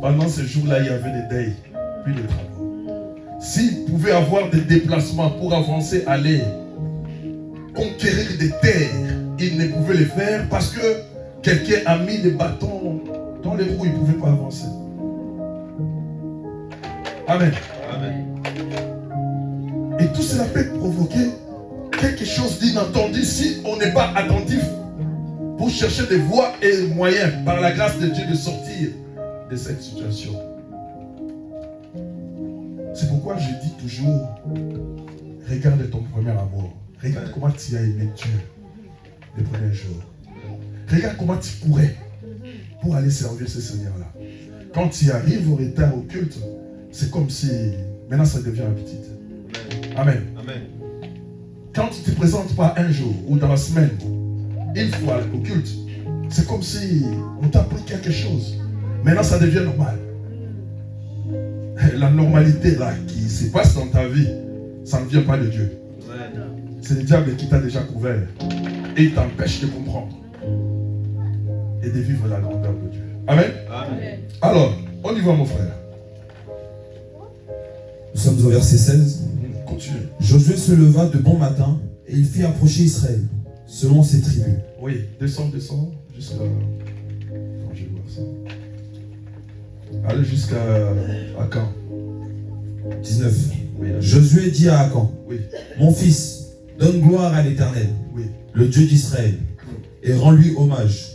S2: pendant ce jour-là, il y avait des deuils, puis des travaux. S'ils pouvaient avoir des déplacements pour avancer, aller conquérir des terres, ils ne pouvaient le faire parce que quelqu'un a mis des bâtons dans les roues, ils ne pouvaient pas avancer. Amen. Et tout cela peut provoquer quelque chose d'inattendu si on n'est pas attentif pour chercher des voies et moyens par la grâce de Dieu de sortir de cette situation. C'est pourquoi je dis toujours, regarde ton premier amour. Regarde comment tu as aimé Dieu les premiers jours. Regarde comment tu courais pour aller servir ce Seigneur-là. Quand tu arrives au retard au culte, c'est comme si maintenant ça devient habitude. Amen. Quand tu ne te présentes pas un jour ou dans la semaine, une fois au culte, c'est comme si on t'a appris quelque chose. Maintenant ça devient normal. La normalité là qui se passe dans ta vie, ça ne vient pas de Dieu. C'est le diable qui t'a déjà couvert et il t'empêche de comprendre et de vivre la grandeur de Dieu. Amen. Alors, On y va, mon frère.
S3: Nous sommes au verset 16.
S2: Continue.
S3: Josué se leva de bon matin et il fit approcher Israël, selon ses tribus.
S2: Oui, descends jusqu'à... Quand je vais voir ça. Allez jusqu'à Akan.
S3: 19.
S2: Oui, allez.
S3: Josué dit à Akan,
S2: Oui,
S3: mon fils, donne gloire à l'Éternel,
S2: oui.
S3: le Dieu d'Israël, et rends-lui hommage.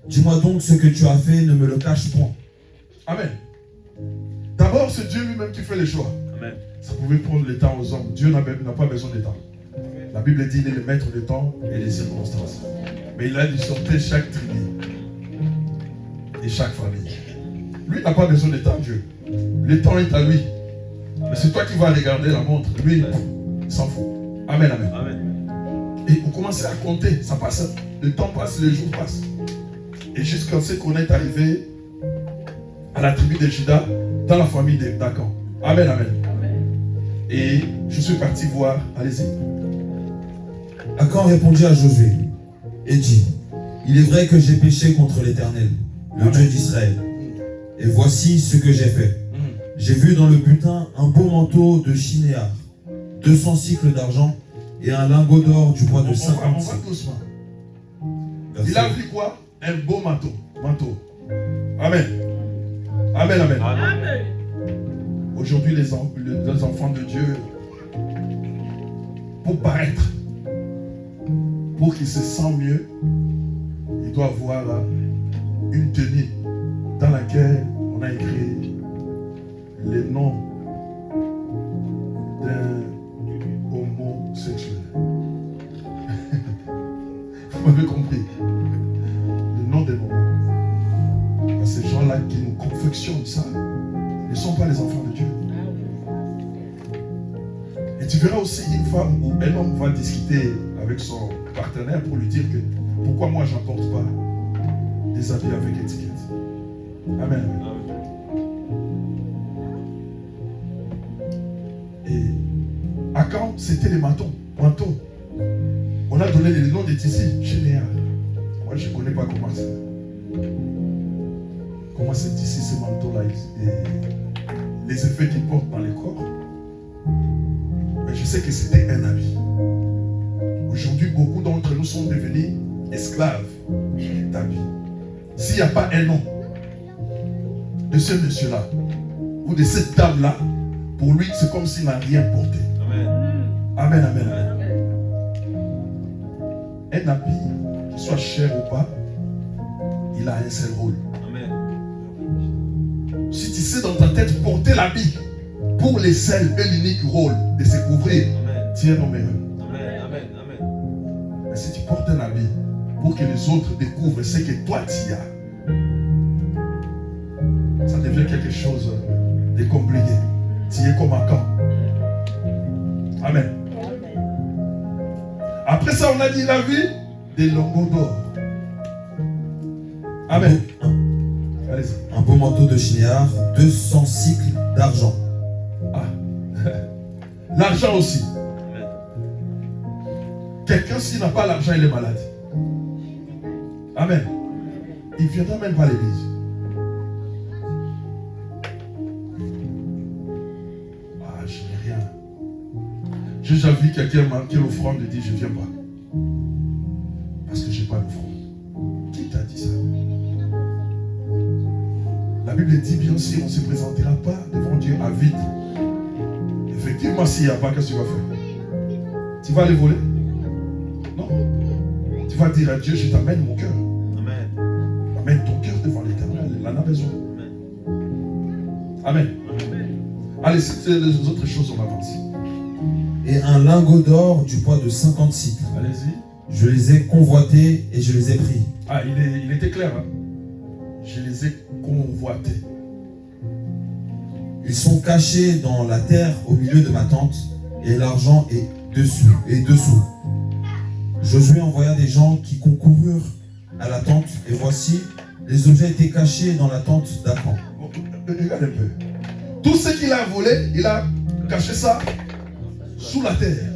S3: Dis-moi donc ce que tu as fait, ne me le cache point.
S2: Amen. D'abord, c'est Dieu lui-même qui fait les choix.
S4: Amen.
S2: Ça pouvait prendre le temps aux hommes. Dieu n'a pas besoin de temps. La Bible dit qu'il est le maître du temps et des circonstances. Mais il a dû sortir chaque tribu et chaque famille. Lui n'a pas besoin de temps, Dieu. Le temps est à lui. Mais c'est toi qui vas regarder la montre. Lui, il s'en fout. Amen, amen.
S4: Amen.
S2: Et on commence à compter. Ça passe. Le temps passe, les jours passent. Et jusqu'à ce qu'on est arrivé à la tribu de Juda, dans la famille d'Akan. Amen, amen. Et je suis parti voir. Allez-y.
S3: Akan répondit à Josué et dit, il est vrai que j'ai péché contre l'Éternel, le
S2: Amen.
S3: Dieu d'Israël. Et voici ce que j'ai fait. J'ai vu dans le butin un beau manteau de chinéar, 200 cycles d'argent et un lingot d'or du poids de
S2: On
S3: 50
S2: va
S3: cycles.
S2: doucement.
S3: Verset-
S2: Il a vu quoi? Un beau manteau. Amen. Amen, amen.
S4: Amen.
S2: Aujourd'hui, les enfants de Dieu, pour paraître, pour qu'ils se sentent mieux, ils doivent avoir une tenue dans laquelle on a écrit les noms d'un homosexuel. Vous m'avez compris? Le nom des noms. Ces gens-là qui nous confectionnent ça ne sont pas les enfants de Dieu. Et tu verras aussi une femme ou un homme va discuter avec son partenaire pour lui dire que pourquoi moi j'apporte pas des habits avec étiquette. Amen. Et à quand c'était les manteaux. On a donné les noms des tissus général. Moi je ne connais pas comment c'est. Comment c'est ici ces manteaux-là et les effets qu'ils portent dans les corps. Mais je sais que c'était un habit. Aujourd'hui, beaucoup d'entre nous sont devenus esclaves d'habits. S'il n'y a pas un nom de ce monsieur-là ou de cette dame-là, pour lui, c'est comme s'il n'a rien porté.
S4: Amen.
S2: Amen, amen, amen. Un habit, qu'il soit cher ou pas, il a un seul rôle.
S4: Amen.
S2: Si tu sais dans ta tête porter l'habit pour les seuls et l'unique rôle de se couvrir,
S4: Amen.
S2: tu es un homme heureux.
S4: Amen. Amen. Amen.
S2: Mais si tu portes un habit pour que les autres découvrent ce que toi tu as, ça devient quelque chose de compliqué. Tu es comme un camp. Amen. Après ça, on a dit la vie des lingots d'or. Amen. Allez-y.
S3: Un beau manteau de chinéar, 200 cycles d'argent.
S2: Ah. L'argent aussi.
S4: Amen.
S2: Quelqu'un, s'il n'a pas l'argent, il est malade. Amen. Il ne viendra même pas à l'église. Ah, je n'ai rien. J'ai déjà vu quelqu'un manquer l'offrande et dire je ne viens pas. Parce que je n'ai pas d'offrande. Qui t'a dit ça? La Bible dit bien sûr, on ne se présentera pas devant Dieu à vide. Effectivement, s'il n'y a pas, qu'est-ce que tu vas faire? Tu vas aller voler? Non. Tu vas dire à Dieu, je t'amène mon cœur.
S4: Amen.
S2: Amène ton cœur devant l'Éternel. Il en a besoin. Amen. Allez, c'est les autres choses, on avance.
S3: Et un lingot d'or du poids de 50 cycles.
S2: Allez-y.
S3: Je les ai convoités et je les ai pris.
S2: Ah, il était clair. Hein? Je les ai convoités.
S3: Ils sont cachés dans la terre au milieu de ma tente et l'argent est dessous. Josué envoya des gens qui concoururent à la tente et voici, les objets étaient cachés dans la tente d'Akan.
S2: Bon, regarde un peu. Tout ce qu'il a volé, il a caché ça sous la terre.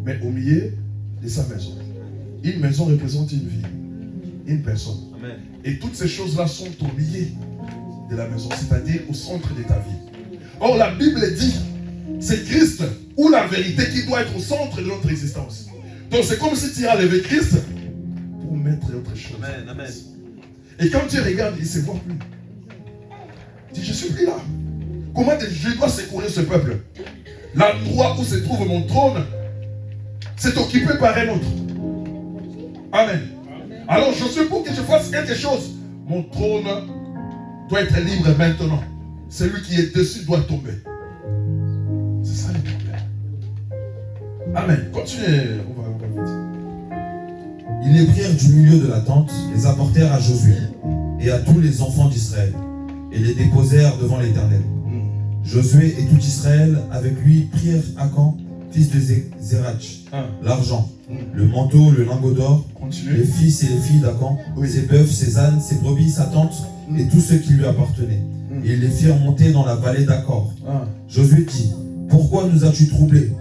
S2: Mais au milieu de sa maison. Une maison représente une vie, une personne.
S4: Amen.
S2: Et toutes ces choses-là sont au milieu de la maison, c'est-à-dire au centre de ta vie. Or, la Bible dit, c'est Christ ou la vérité qui doit être au centre de notre existence. Donc, c'est comme si tu as enlevé Christ pour mettre autre chose.
S4: Amen, amen.
S2: Et quand tu regardes, il ne se voit plus. Tu dis, je suis plus là. Comment je dois secourir ce peuple? L'endroit où se trouve mon trône, c'est occupé par un autre. Amen. Alors je suis pour que je fasse quelque chose. Mon trône doit être libre maintenant. Celui qui est dessus doit tomber. C'est ça le problème. Amen. Continuez. On va vite.
S3: Ils les prirent du milieu de la tente, les apportèrent à Josué et à tous les enfants d'Israël, et les déposèrent devant l'Éternel. Josué et tout Israël avec lui prirent Akan, fils de Zerach, l'argent, le manteau, le lingot d'or, les fils et les filles d'Akan, ses bœufs, ses ânes, ses brebis, sa tente, et tout ce qui lui appartenait. Et ils les firent monter dans la vallée d'Accor. Josué dit, pourquoi nous as-tu troublés?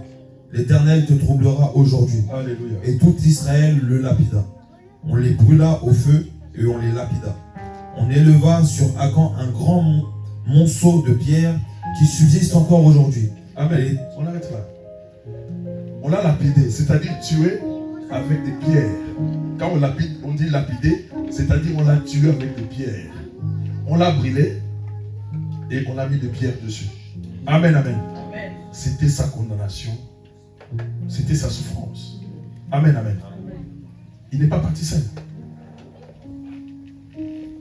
S3: L'Éternel te troublera aujourd'hui.
S2: Alléluia.
S3: Et tout Israël le lapida. On les brûla au feu et on les lapida. On éleva sur Akan un grand monceau de pierre qui subsiste encore aujourd'hui.
S2: Amen. On arrête là. On l'a lapidé, c'est-à-dire tué avec des pierres. Quand on lapide, on dit lapider, c'est-à-dire on l'a tué avec des pierres. On l'a brûlé et on a mis des pierres dessus. Amen, amen. C'était sa condamnation. C'était sa souffrance. Amen, amen. Il n'est pas parti seul.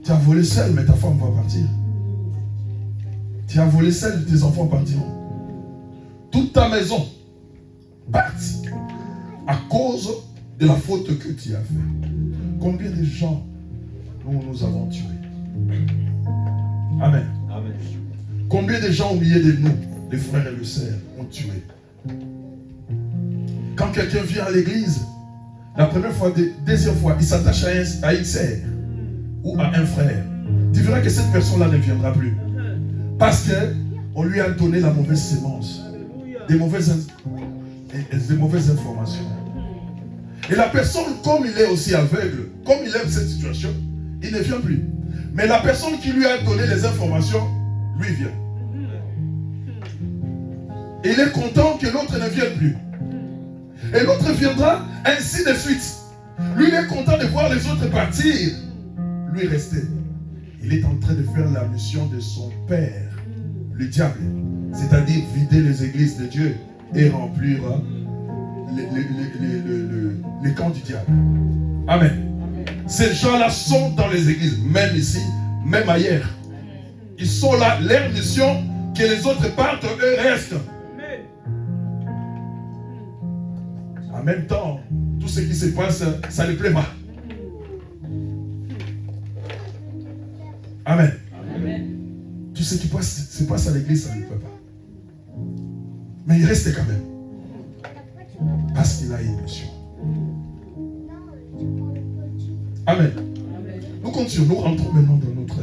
S2: Tu as volé seul, mais ta femme va partir. Tu as volé seul, tes enfants partiront. Toute ta maison partit à cause de la faute que tu as fait. Combien de gens nous avons tués? Amen.
S4: Amen.
S2: Combien de gens au milieu de nous, les frères et les sœurs, ont tué? Quand quelqu'un vient à l'église, la première fois, deuxième fois, il s'attache à une sœur ou à un frère. Tu verras que cette personne-là ne viendra plus. Parce qu'on lui a donné la mauvaise sémence, des mauvaises informations. Et la personne, comme il est aussi aveugle, comme il aime cette situation, il ne vient plus. Mais la personne qui lui a donné les informations, lui vient. Et il est content que l'autre ne vienne plus. Et l'autre viendra, ainsi de suite. Lui, il est content de voir les autres partir. Lui rester. Il est en train de faire la mission de son père, le diable. C'est-à-dire vider les églises de Dieu et remplir les camps du diable. Amen. Ces gens-là sont dans les églises, même ici, même ailleurs. Ils sont là, leur mission, que les autres partent, eux restent. En même temps, tout ce qui se passe, ça ne les plaît pas. Amen. Amen. Tout ce qui se passe à l'église, ça ne le plaît pas. Mais il reste quand même. Parce qu'il a une mission. Amen. Nous continuons, nous rentrons maintenant dans notre...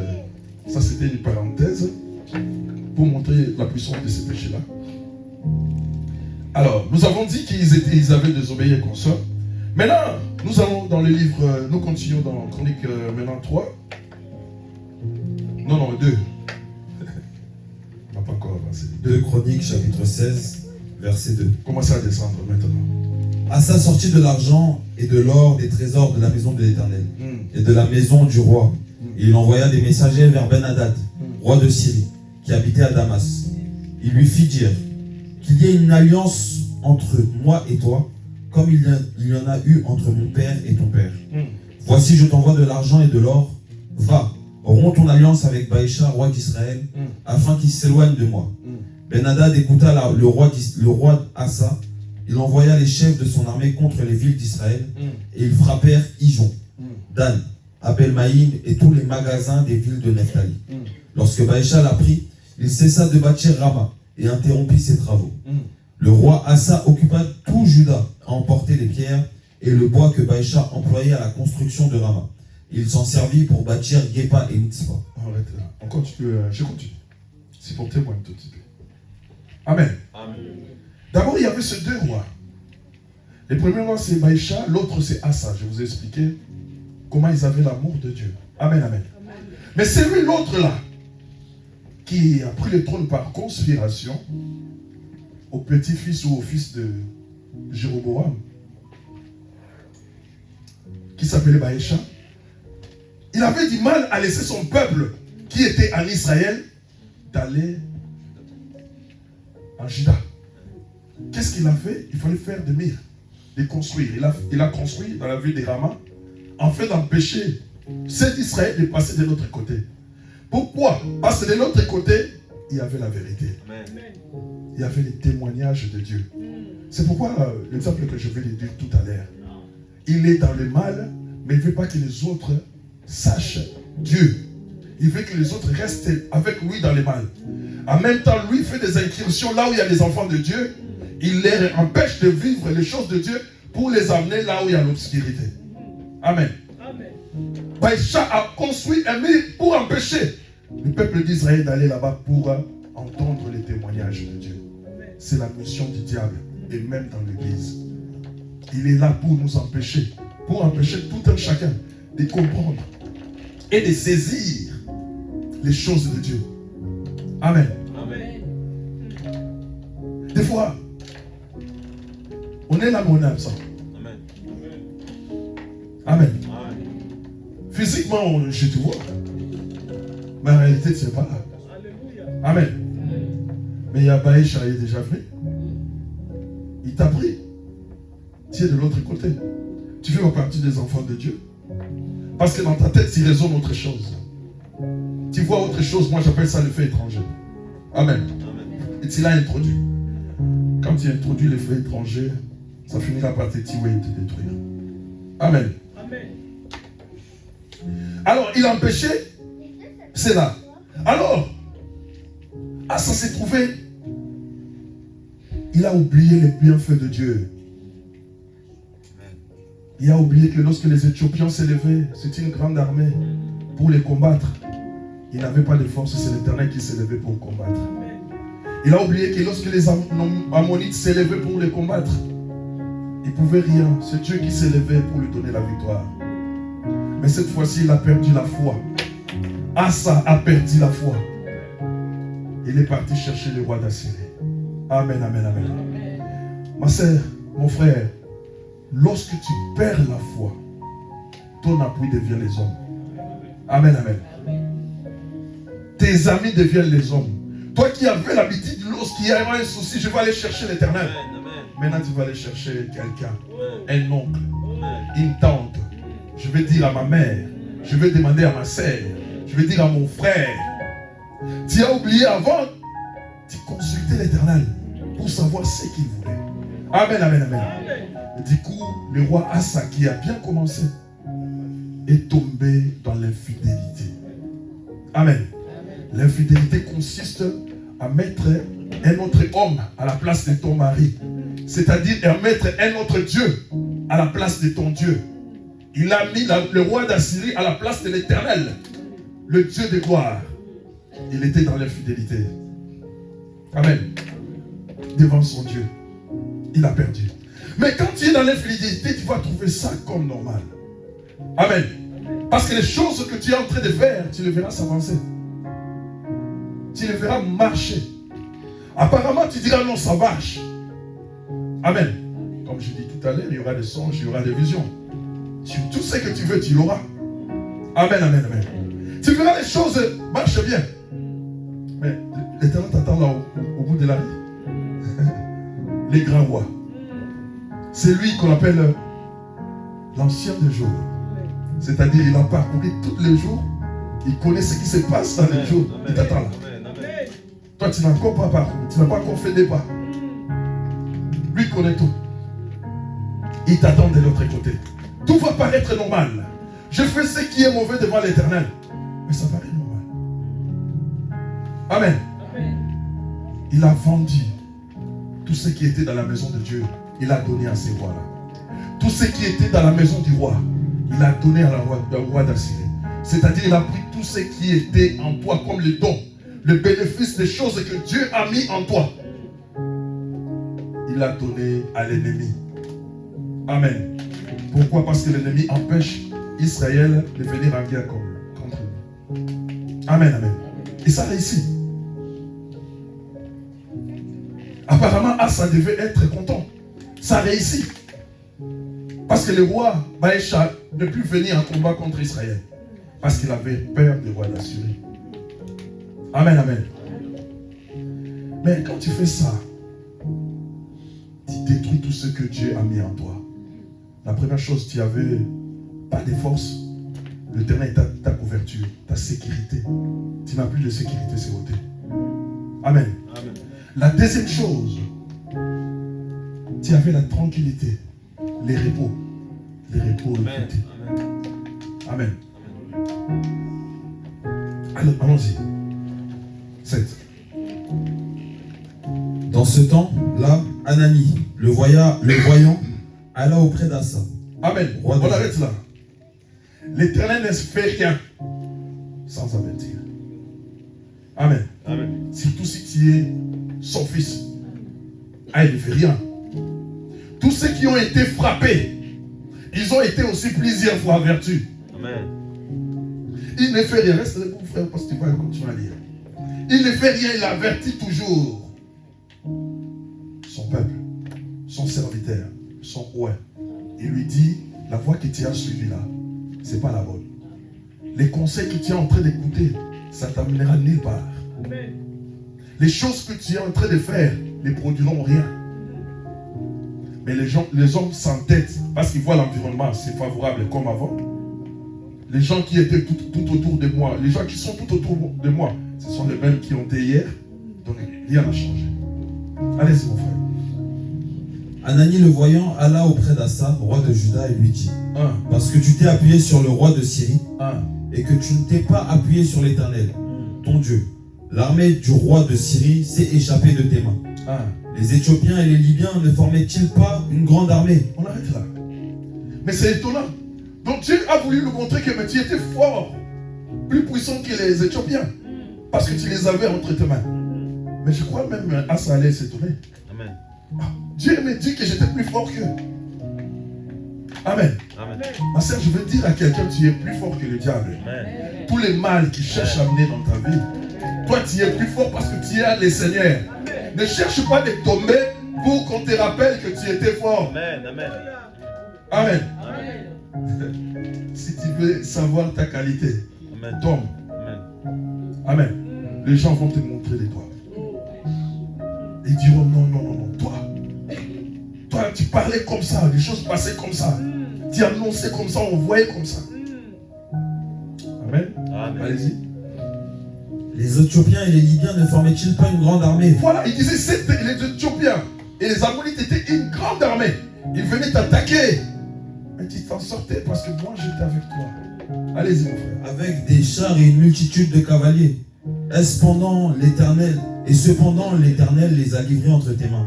S2: Ça, c'était une parenthèse pour montrer la puissance de ces péchés-là. Alors, nous avons dit qu'ils avaient désobéi comme ça. Maintenant, nous allons dans le livre, nous continuons dans Chronique maintenant 3. Non, 2. On n'a pas encore avancé.
S3: 2 Chroniques, chapitre 16, verset 2.
S2: Commencez à descendre maintenant.
S3: Asa sortit de l'argent et de l'or des trésors de la maison de l'Éternel et de la maison du roi. Et il envoya des messagers vers Ben-Hadad, roi de Syrie, qui habitait à Damas. Il lui fit dire qu'il y ait une alliance entre moi et toi, comme il y en a eu entre mon père et ton père. Voici, je t'envoie de l'argent et de l'or. Va, romps ton alliance avec Baïcha, roi d'Israël, afin qu'il s'éloigne de moi. Ben-Hadad écouta le roi Asa. Il envoya les chefs de son armée contre les villes d'Israël, et ils frappèrent Ijon, Dan, Abel-Maïm et tous les magasins des villes de Nephtali. Lorsque Baïcha l'apprit, il cessa de bâtir Rama et interrompit ses travaux. Le roi Asa occupa tout Juda à emporter les pierres et le bois que Baïcha employait à la construction de Rama. Il s'en servit pour bâtir Gepa et Mitzpah.
S2: Arrête là. On continue, je continue. C'est pour témoigner un tout petit peu. Amen.
S4: Amen.
S2: D'abord, il y avait ces deux rois. Le premier roi, c'est Baïcha, l'autre, c'est Asa. Je vous ai expliqué comment ils avaient l'amour de Dieu. Amen, amen. Mais c'est lui, l'autre là, qui a pris le trône par conspiration au petit-fils ou au fils de Jéroboam, qui s'appelait Baïcha. Il avait du mal à laisser son peuple qui était en Israël d'aller en Juda. Qu'est-ce qu'il a fait? Il fallait faire des murs, les construire. Il a construit dans la ville de Rama, en fait d'empêcher ceux d'Israël de passer de l'autre côté. Pourquoi? Parce que de l'autre côté, il y avait la vérité.
S4: Amen.
S2: Il y avait les témoignages de Dieu. C'est pourquoi l'exemple que je vais lui dire tout à l'heure, il est dans le mal, mais il ne veut pas que les autres sachent Dieu. Il veut que les autres restent avec lui dans le mal. En même temps, lui fait des incursions là où il y a les enfants de Dieu. Il les empêche de vivre les choses de Dieu pour les amener là où il y a l'obscurité. Amen. Baïcha a construit un mur pour empêcher le peuple d'Israël d'aller là-bas pour entendre les témoignages de Dieu. C'est la mission du diable, et même dans l'église. Il est là pour nous empêcher, pour empêcher tout un chacun de comprendre et de saisir les choses de Dieu. Amen.
S4: Amen.
S2: Des fois, on est là, mais on est absent.
S4: Amen.
S2: Amen.
S4: Amen.
S2: Physiquement, je te vois. Mais en réalité, tu n'es pas là. Amen. Mais il y a Baïcha, il est déjà venu. Il t'a pris. Tu es de l'autre côté. Tu fais partie des enfants de Dieu. Parce que dans ta tête, il résonne autre chose. Tu vois autre chose, moi j'appelle ça le fait étranger. Amen.
S4: Amen.
S2: Et tu l'as introduit. Quand tu introduis le fait étranger, ça finira par te tuer et te détruire. Amen.
S5: Amen.
S2: Alors, il empêchait cela. Alors, Asa s'est trouvé, il a oublié les bienfaits de Dieu. Il a oublié que lorsque les Éthiopiens s'élevaient, c'était une grande armée pour les combattre. Il n'avait pas de force, c'est l'Éternel qui s'élevait pour combattre. Il a oublié que lorsque les Ammonites s'élevaient pour les combattre, il ne pouvait rien. C'est Dieu qui s'élevait pour lui donner la victoire. Mais cette fois-ci, il a perdu la foi. Asa a perdu la foi. Il est parti chercher le roi d'Assyrie. Amen, amen, amen. Ma sœur, mon frère, lorsque tu perds la foi, ton appui devient les hommes. Amen, amen. Tes amis deviennent les hommes. Toi qui avais l'habitude, lorsqu'il y a un souci, je vais aller chercher l'Éternel. Maintenant, tu vas aller chercher quelqu'un, un oncle, une tante. Je vais dire à ma mère, je vais demander à ma sœur, je vais dire à mon frère. Tu as oublié avant, tu consultais l'Éternel pour savoir ce qu'il voulait. Amen, amen, amen. Et du coup, le roi Asa, qui a bien commencé, est tombé dans l'infidélité. Amen. L'infidélité consiste à mettre un autre homme à la place de ton mari. C'est-à-dire à mettre un autre Dieu à la place de ton Dieu. Il a mis le roi d'Assyrie à la place de l'Éternel, le Dieu de gloire. Il était dans l'infidélité. Amen. Devant son Dieu. Il a perdu. Mais quand tu es dans l'infidélité, tu vas trouver ça comme normal. Amen. Parce que les choses que tu es en train de faire, tu les verras s'avancer. Tu les verras marcher. Apparemment, tu diras non, ça marche. Amen. Comme je dis tout à l'heure, il y aura des songes, il y aura des visions. Tout ce que tu veux, tu l'auras. Amen, amen, amen. Tu verras les choses marchent bien. Mais l'Éternel t'attend là au bout de la vie. Les grands rois. C'est lui qu'on appelle l'ancien des jours. C'est-à-dire, il a parcouru tous les jours. Il connaît ce qui se passe dans les jours. Il t'attend là. Toi, tu n'as encore pas parcouru. Tu n'as pas encore fait des pas. Lui connaît tout. Il t'attend de l'autre côté. Tout va paraître normal. Je fais ce qui est mauvais devant l'Éternel. Mais ça paraît normal. Amen. Il a vendu tout ce qui était dans la maison de Dieu. Il a donné à ces rois-là. Tout ce qui était dans la maison du roi, il a donné à au roi d'Assyrie. C'est-à-dire, il a pris tout ce qui était en toi comme le don, le bénéfice des choses que Dieu a mis en toi. Il a donné à l'ennemi. Amen. Pourquoi? Parce que l'ennemi empêche Israël de venir en guerre contre lui. Amen, amen. Et ça réussit. Apparemment, Asa devait être content. Ça réussit. Parce que le roi Baïcha ne put venir en combat contre Israël. Parce qu'il avait peur du roi d'Assyrie. Amen, amen. Mais quand tu fais ça, tu détruis tout ce que Dieu a mis en toi. La première chose, tu n'avais pas de force. L'Éternel est ta couverture, ta sécurité. Tu n'as plus de sécurité, c'est ôté. Amen.
S4: Amen.
S2: La deuxième chose, tu avais la tranquillité, les repos. Les repos.
S4: Amen.
S2: Amen. Alors, allons-y. 7.
S3: Dans ce temps-là, Anani, le voyant, alla auprès d'Asa.
S2: Amen.
S3: Roi de
S2: On arrête là. L'Éternel ne fait rien sans avertir. Amen.
S4: Amen.
S2: Surtout si tu es son fils. Ah, il ne fait rien. Tous ceux qui ont été frappés, ils ont été aussi plusieurs fois avertis.
S4: Amen.
S2: Il ne fait rien. Reste avec mon frère parce que tu vas continuer à lire. Il ne fait rien, il avertit toujours son peuple, son serviteur, son roi. Il lui dit, la voie que tu as suivie là, ce n'est pas la bonne. Les conseils que tu es en train d'écouter, ça t'amènera nulle part.
S5: Amen.
S2: Les choses que tu es en train de faire ne produiront rien. Mais les hommes s'entêtent parce qu'ils voient l'environnement, c'est favorable comme avant. Les gens qui étaient tout autour de moi, les gens qui sont tout autour de moi, ce sont les mêmes qui ont été hier. Donc rien n'a changé. Allez-y mon frère.
S3: Anani le voyant alla auprès d'Asa, roi de Juda, et lui dit, parce que tu t'es appuyé sur le roi de Syrie, et que tu ne t'es pas appuyé sur l'Éternel, ton Dieu. L'armée du roi de Syrie s'est échappée de tes mains. Les Éthiopiens et les Libyens ne formaient-ils pas une grande armée?
S2: On arrête là. Mais c'est étonnant. Donc Dieu a voulu nous montrer que tu étais fort, plus puissant que les Éthiopiens, parce que tu les avais entre tes mains. Mais je crois même Asa allait s'étonner.
S4: Amen.
S2: Dieu me dit que j'étais plus fort qu'eux. Amen.
S4: Amen.
S2: Ma sœur, je veux dire à quelqu'un, tu es plus fort que le diable.
S4: Amen.
S2: Tous les mal qui cherchent à amener dans ta vie, toi tu es plus fort parce que tu as le Seigneur. Ne cherche pas de tomber pour qu'on te rappelle que tu étais fort.
S4: Amen. Amen.
S2: Amen.
S4: Amen.
S2: Si tu veux savoir ta qualité,
S4: Amen.
S2: tombe.
S4: Amen.
S2: Amen. Les gens vont te montrer les doigts. Ils diront non, non, non, non. Toi, tu parlais comme ça, les choses passaient comme ça. Tu annonçais comme ça, on voyait comme ça. Amen.
S4: Amen.
S2: Allez-y.
S3: Les Éthiopiens et les Libyens ne formaient-ils pas une grande armée?
S2: Voilà, il disait les Éthiopiens et les Ammonites étaient une grande armée. Ils venaient t'attaquer. Mais tu t'en sortais parce que moi j'étais avec toi. Allez-y mon frère.
S3: Avec des chars et une multitude de cavaliers. Cependant l'Éternel les a livrés entre tes mains,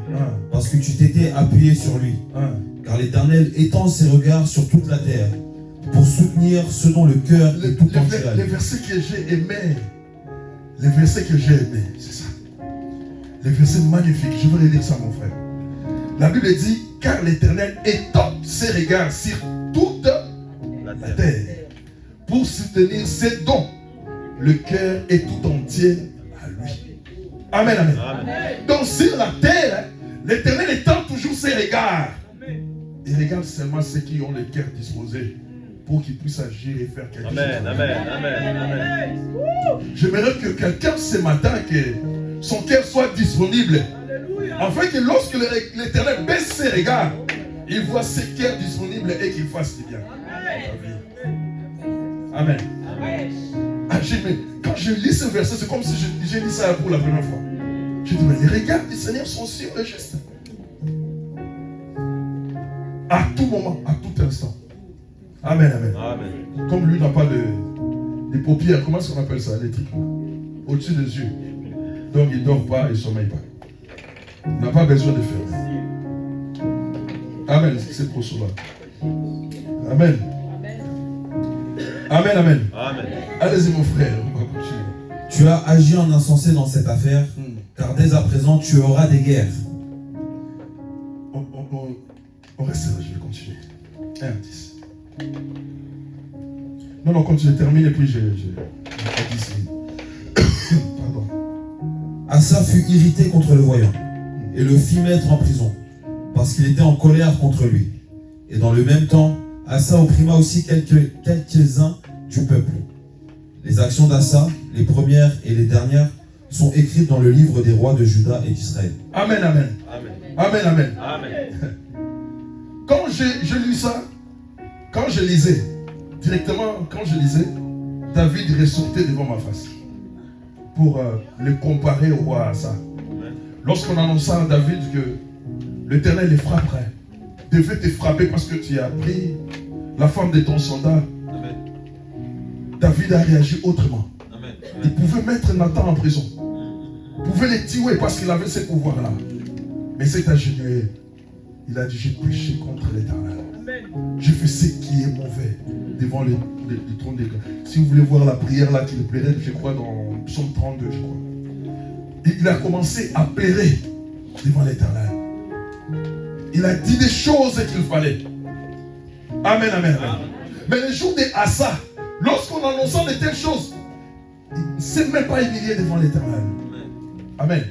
S3: parce que tu t'étais appuyé sur lui. Car l'Éternel étend ses regards sur toute la terre, pour soutenir ceux dont le cœur est tout entier à
S2: Les
S3: lui.
S2: versets que j'ai aimés, c'est ça. Les versets magnifiques, je veux les lire ça mon frère. La Bible dit, car l'Éternel étend ses regards sur toute la terre, pour soutenir ses dons. Le cœur est tout entier à lui. Amen, amen.
S4: Amen.
S2: Donc sur la terre, l'Éternel étend toujours ses regards. Il regarde seulement ceux qui ont le cœur disposé pour qu'ils puissent agir et faire quelque chose.
S4: Amen. Amen. Amen. Amen.
S2: J'aimerais que quelqu'un ce matin, que son cœur soit disponible. Afin que lorsque l'Éternel baisse ses regards, il voit ses cœurs disponibles et qu'il fasse du bien. Amen. Ah, quand je lis ce verset, c'est comme si j'ai lu ça pour la première fois. Je dis, mais les regards du Seigneur sont sur le geste. À tout moment, à tout instant. Amen, amen.
S4: Amen.
S2: Comme lui n'a pas de paupières, comment est-ce qu'on appelle ça, électrique, au-dessus des yeux. Donc il ne dort pas, il ne sommeille pas. Il n'a pas besoin de fermer. Amen, c'est pour cela. Amen. Amen, amen.
S4: Amen.
S2: Allez-y mon frère, on va continuer.
S3: Tu as agi en insensé dans cette affaire, car dès à présent tu auras des guerres.
S2: On reste là, je vais continuer. 1-10. Non, quand je termine et puis je dit. Pardon.
S3: Asa fut irrité contre le voyant, et le fit mettre en prison, parce qu'il était en colère contre lui. Et dans le même temps, Asa opprima aussi quelques-uns du peuple. Les actions d'Asa, les premières et les dernières, sont écrites dans le livre des rois de Juda et d'Israël.
S2: Amen, amen.
S4: Amen.
S2: Amen, amen.
S4: Amen.
S2: Quand j'ai lu ça, quand je lisais, directement, quand je lisais, David ressortait devant ma face pour le comparer au roi Asa. Lorsqu'on annonça à David que l'Éternel les frapperait, devait te frapper parce que tu as pris la femme de ton soldat,
S4: Amen.
S2: David a réagi autrement.
S4: Amen.
S2: Il pouvait mettre Nathan en prison. Il pouvait les tuer parce qu'il avait ces pouvoirs-là. Mais c'est agenouillé. Il a dit, j'ai péché contre l'Éternel. J'ai fait ce qui est mauvais devant le trône de Dieu. Si vous voulez voir la prière là qu'il plairait, je crois dans Psaume 32, je crois. Il a commencé à plairer devant l'Éternel. Il a dit des choses qu'il fallait. Amen, amen, amen. Mais le jour de Asa, lorsqu'on annonçait de telles choses, il ne s'est même pas humilié devant l'Éternel. Amen.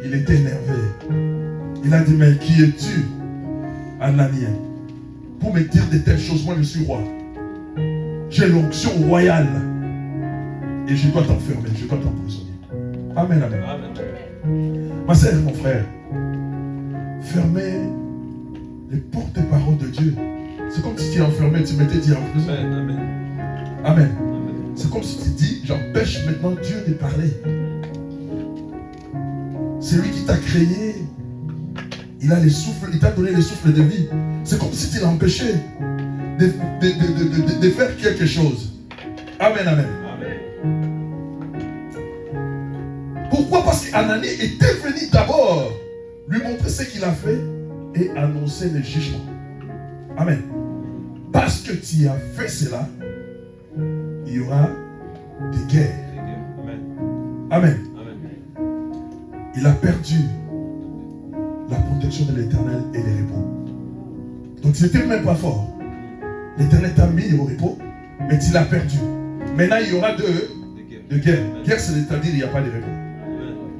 S2: Il était énervé. Il a dit, mais qui es-tu, Anania, pour me dire de telles choses? Moi, je suis roi. J'ai l'onction royale. Et je dois t'enfermer, je dois t'emprisonner. Amen, amen.
S4: Amen.
S2: Ma sœur, mon frère, fermez les porte-paroles de Dieu. C'est comme si tu es enfermé, tu m'étais dit en prison.
S4: Amen.
S2: Amen. C'est comme si tu dis, j'empêche maintenant Dieu de parler. C'est lui qui t'a créé. Il a les souffles, il t'a donné le souffle de vie. C'est comme si tu l'empêchais de faire quelque chose. Amen, amen. Pourquoi? Parce qu'Anani était venu d'abord lui montrer ce qu'il a fait et annoncer le jugement. Amen. Parce que tu as fait cela, il y aura des guerres. Amen. Il a perdu la protection de l'Éternel et les repos. Donc il n'était même pas fort. L'Éternel t'a mis au repos, mais tu l'as perdu. Maintenant il y aura de guerre. Guerre, c'est-à-dire qu'il n'y a pas de repos.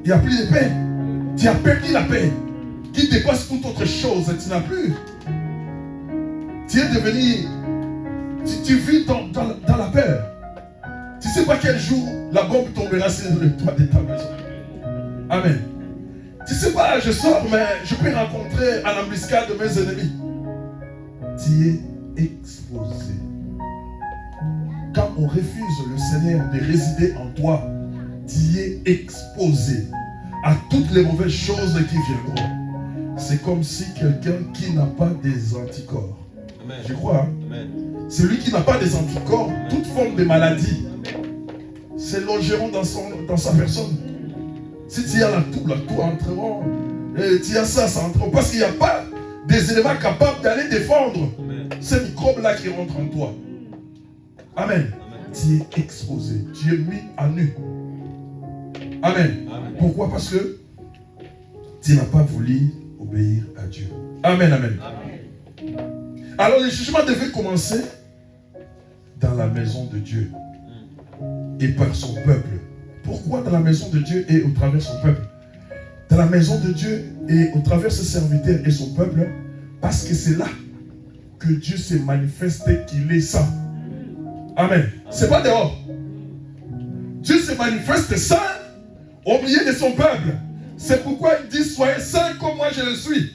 S2: Il n'y a plus de paix. Tu as perdu la paix qui dépasse toute autre chose. Tu n'as plus. Tu es devenu. Tu vis dans la peur. Tu ne sais pas quel jour la bombe tombera sur le toit de ta maison. Amen. Tu ne sais pas, je sors, mais je peux rencontrer en embuscade de mes ennemis. Tu es exposé. Quand on refuse le Seigneur de résider en toi, tu es exposé à toutes les mauvaises choses qui viendront. C'est comme si quelqu'un qui n'a pas des anticorps. Amen. Je crois. Hein? Celui qui n'a pas des anticorps, toute forme de maladie, c'est logeront dans sa personne. Si tu as la toux entreront. Tu as ça entreront. Parce qu'il n'y a pas des éléments capables d'aller défendre ces microbes-là qui rentrent en toi. Amen. Tu es exposé. Tu es mis à nu. Amen. Pourquoi? Parce que tu n'as pas voulu obéir à Dieu. Amen, amen. Alors le jugement devait commencer dans la maison de Dieu et par son peuple. Pourquoi dans la maison de Dieu et au travers son peuple? Dans la maison de Dieu et au travers ses serviteurs et son peuple, parce que c'est là que Dieu s'est manifesté qu'il est saint. Amen. C'est pas dehors. Dieu se manifeste saint au milieu de son peuple. C'est pourquoi il dit, soyez saints comme moi je le suis.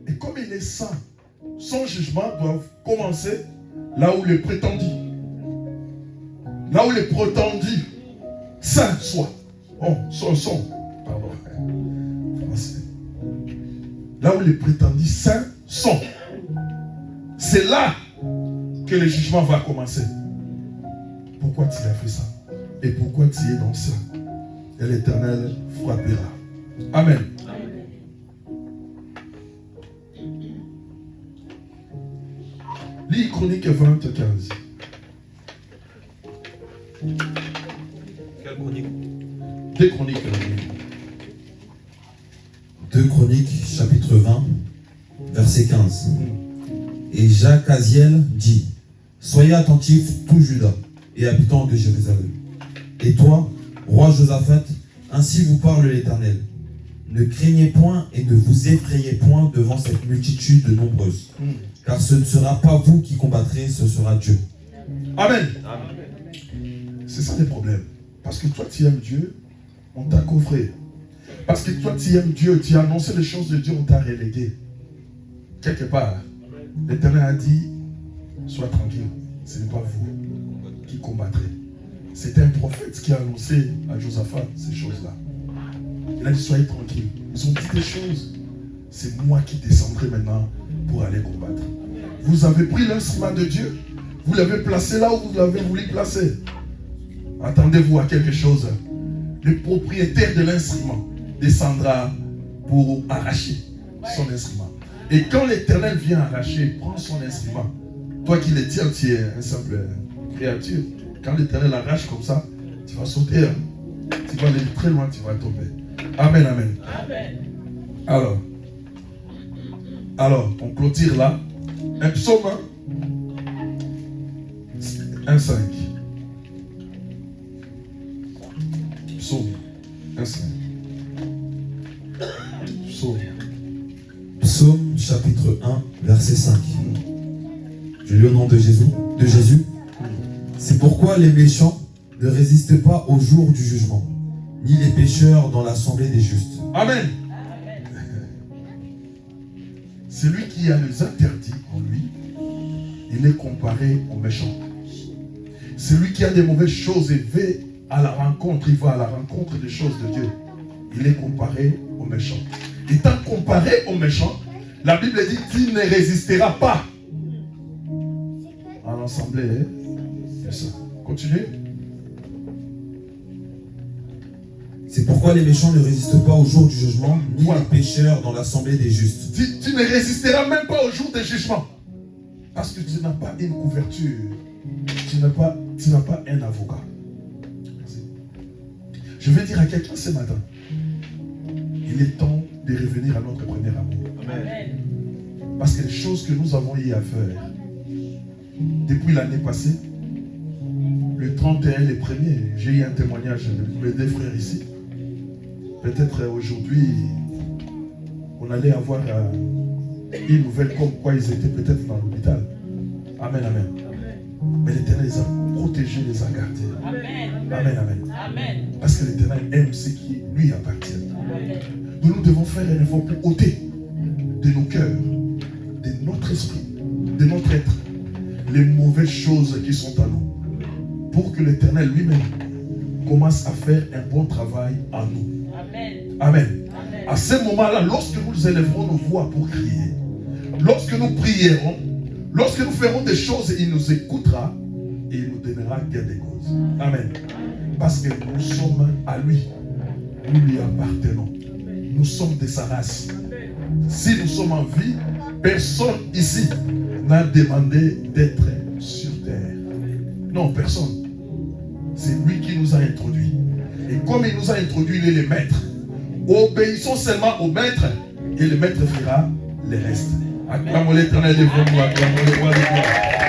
S2: Et comme il est saint, son jugement doit commencer là où le prétendu. Là où le prétendu saint soit. Oh, pardon. Là où les prétendus saints sont. C'est là que le jugement va commencer. Pourquoi tu as fait ça? Et pourquoi tu es dans ça? Et l'Éternel frappera. Amen. Lis Chronique 20-15.
S4: Quelle chronique?
S2: 2 Chroniques.
S3: 2 Chroniques, chapitre 20, verset 15. Et Jacaziel dit, soyez attentifs, tout Juda et habitants de Jérusalem. Et toi, roi Josaphat, ainsi vous parle l'Éternel. Ne craignez point et ne vous effrayez point devant cette multitude nombreuse. Car ce ne sera pas vous qui combattrez, ce sera Dieu.
S2: Amen. C'est ça le problème. Parce que toi, tu aimes Dieu, on t'a coffré. Parce que toi, tu aimes Dieu, tu as annoncé les choses de Dieu, on t'a relégué. Quelque part, l'Éternel a dit, sois tranquille, ce n'est pas vous qui combattrez. C'était un prophète qui a annoncé à Josaphat ces choses-là. Il a dit, soyez tranquille. Ils ont dit des choses. C'est moi qui descendrai maintenant pour aller combattre. Vous avez pris l'instrument de Dieu. Vous l'avez placé là où vous l'avez voulu placer. Attendez-vous à quelque chose. Le propriétaire de l'instrument descendra pour arracher son instrument. Et quand l'Éternel vient arracher, prend son instrument. Toi qui le tiens, tu es un simple créature. Quand l'Éternel arrache comme ça, tu vas sauter. Hein? Tu vas aller très loin, tu vas tomber. Amen, amen. Amen. Alors, on clôture là. Un psaume 1,5. Psaume 1,5.
S3: Psaume chapitre 1, verset 5. Je lis au nom de Jésus. C'est pourquoi les méchants ne résistent pas au jour du jugement, ni les pécheurs dans l'assemblée des justes.
S2: Amen. Celui qui a les interdits en lui, il est comparé aux méchants. Celui qui a des mauvaises choses et va à la rencontre, il va à la rencontre des choses de Dieu. Il est comparé aux méchants. Étant comparé aux méchants, la Bible dit qu'il ne résistera pas à l'assemblée. C'est ça. Continuez.
S3: C'est pourquoi les méchants ne résistent pas au jour du jugement, ni les pécheurs dans l'assemblée des justes.
S2: Tu ne résisteras même pas au jour du jugement. Parce que tu n'as pas une couverture. Tu n'as pas un avocat. Je vais dire à quelqu'un ce matin, il est temps de revenir à notre premier amour.
S4: Amen.
S2: Parce que les choses que nous avons eu à faire, depuis l'année passée, le 31, les premiers, j'ai eu un témoignage de mes deux frères ici. Peut-être aujourd'hui, on allait avoir une nouvelle comme quoi ils étaient peut-être dans l'hôpital. Amen, amen. Mais l'Éternel les a protégés, les a gardés.
S4: Amen.
S2: Amen, amen.
S4: Amen.
S2: Parce que l'Éternel aime ce qui lui appartient.
S4: Amen.
S2: Nous devons faire un effort pour ôter de nos cœurs, de notre esprit, de notre être, les mauvaises choses qui sont à nous. Pour que l'Éternel lui-même commence à faire un bon travail en nous.
S4: Amen.
S2: Amen.
S4: Amen.
S2: À ce moment-là, lorsque nous élèverons nos voix pour crier, lorsque nous prierons, lorsque nous ferons des choses, il nous écoutera et il nous donnera gain de cause. Amen. Parce que nous sommes à lui. Nous lui appartenons. Nous sommes de sa race. Si nous sommes en vie, personne ici n'a demandé d'être sur terre. Non, personne. C'est lui qui nous a introduits. Et comme il nous a introduits, il est le maître. Obéissons seulement au maître et le maître fera le reste. Acclamons l'Éternel devant nous, acclamons le roi de gloire.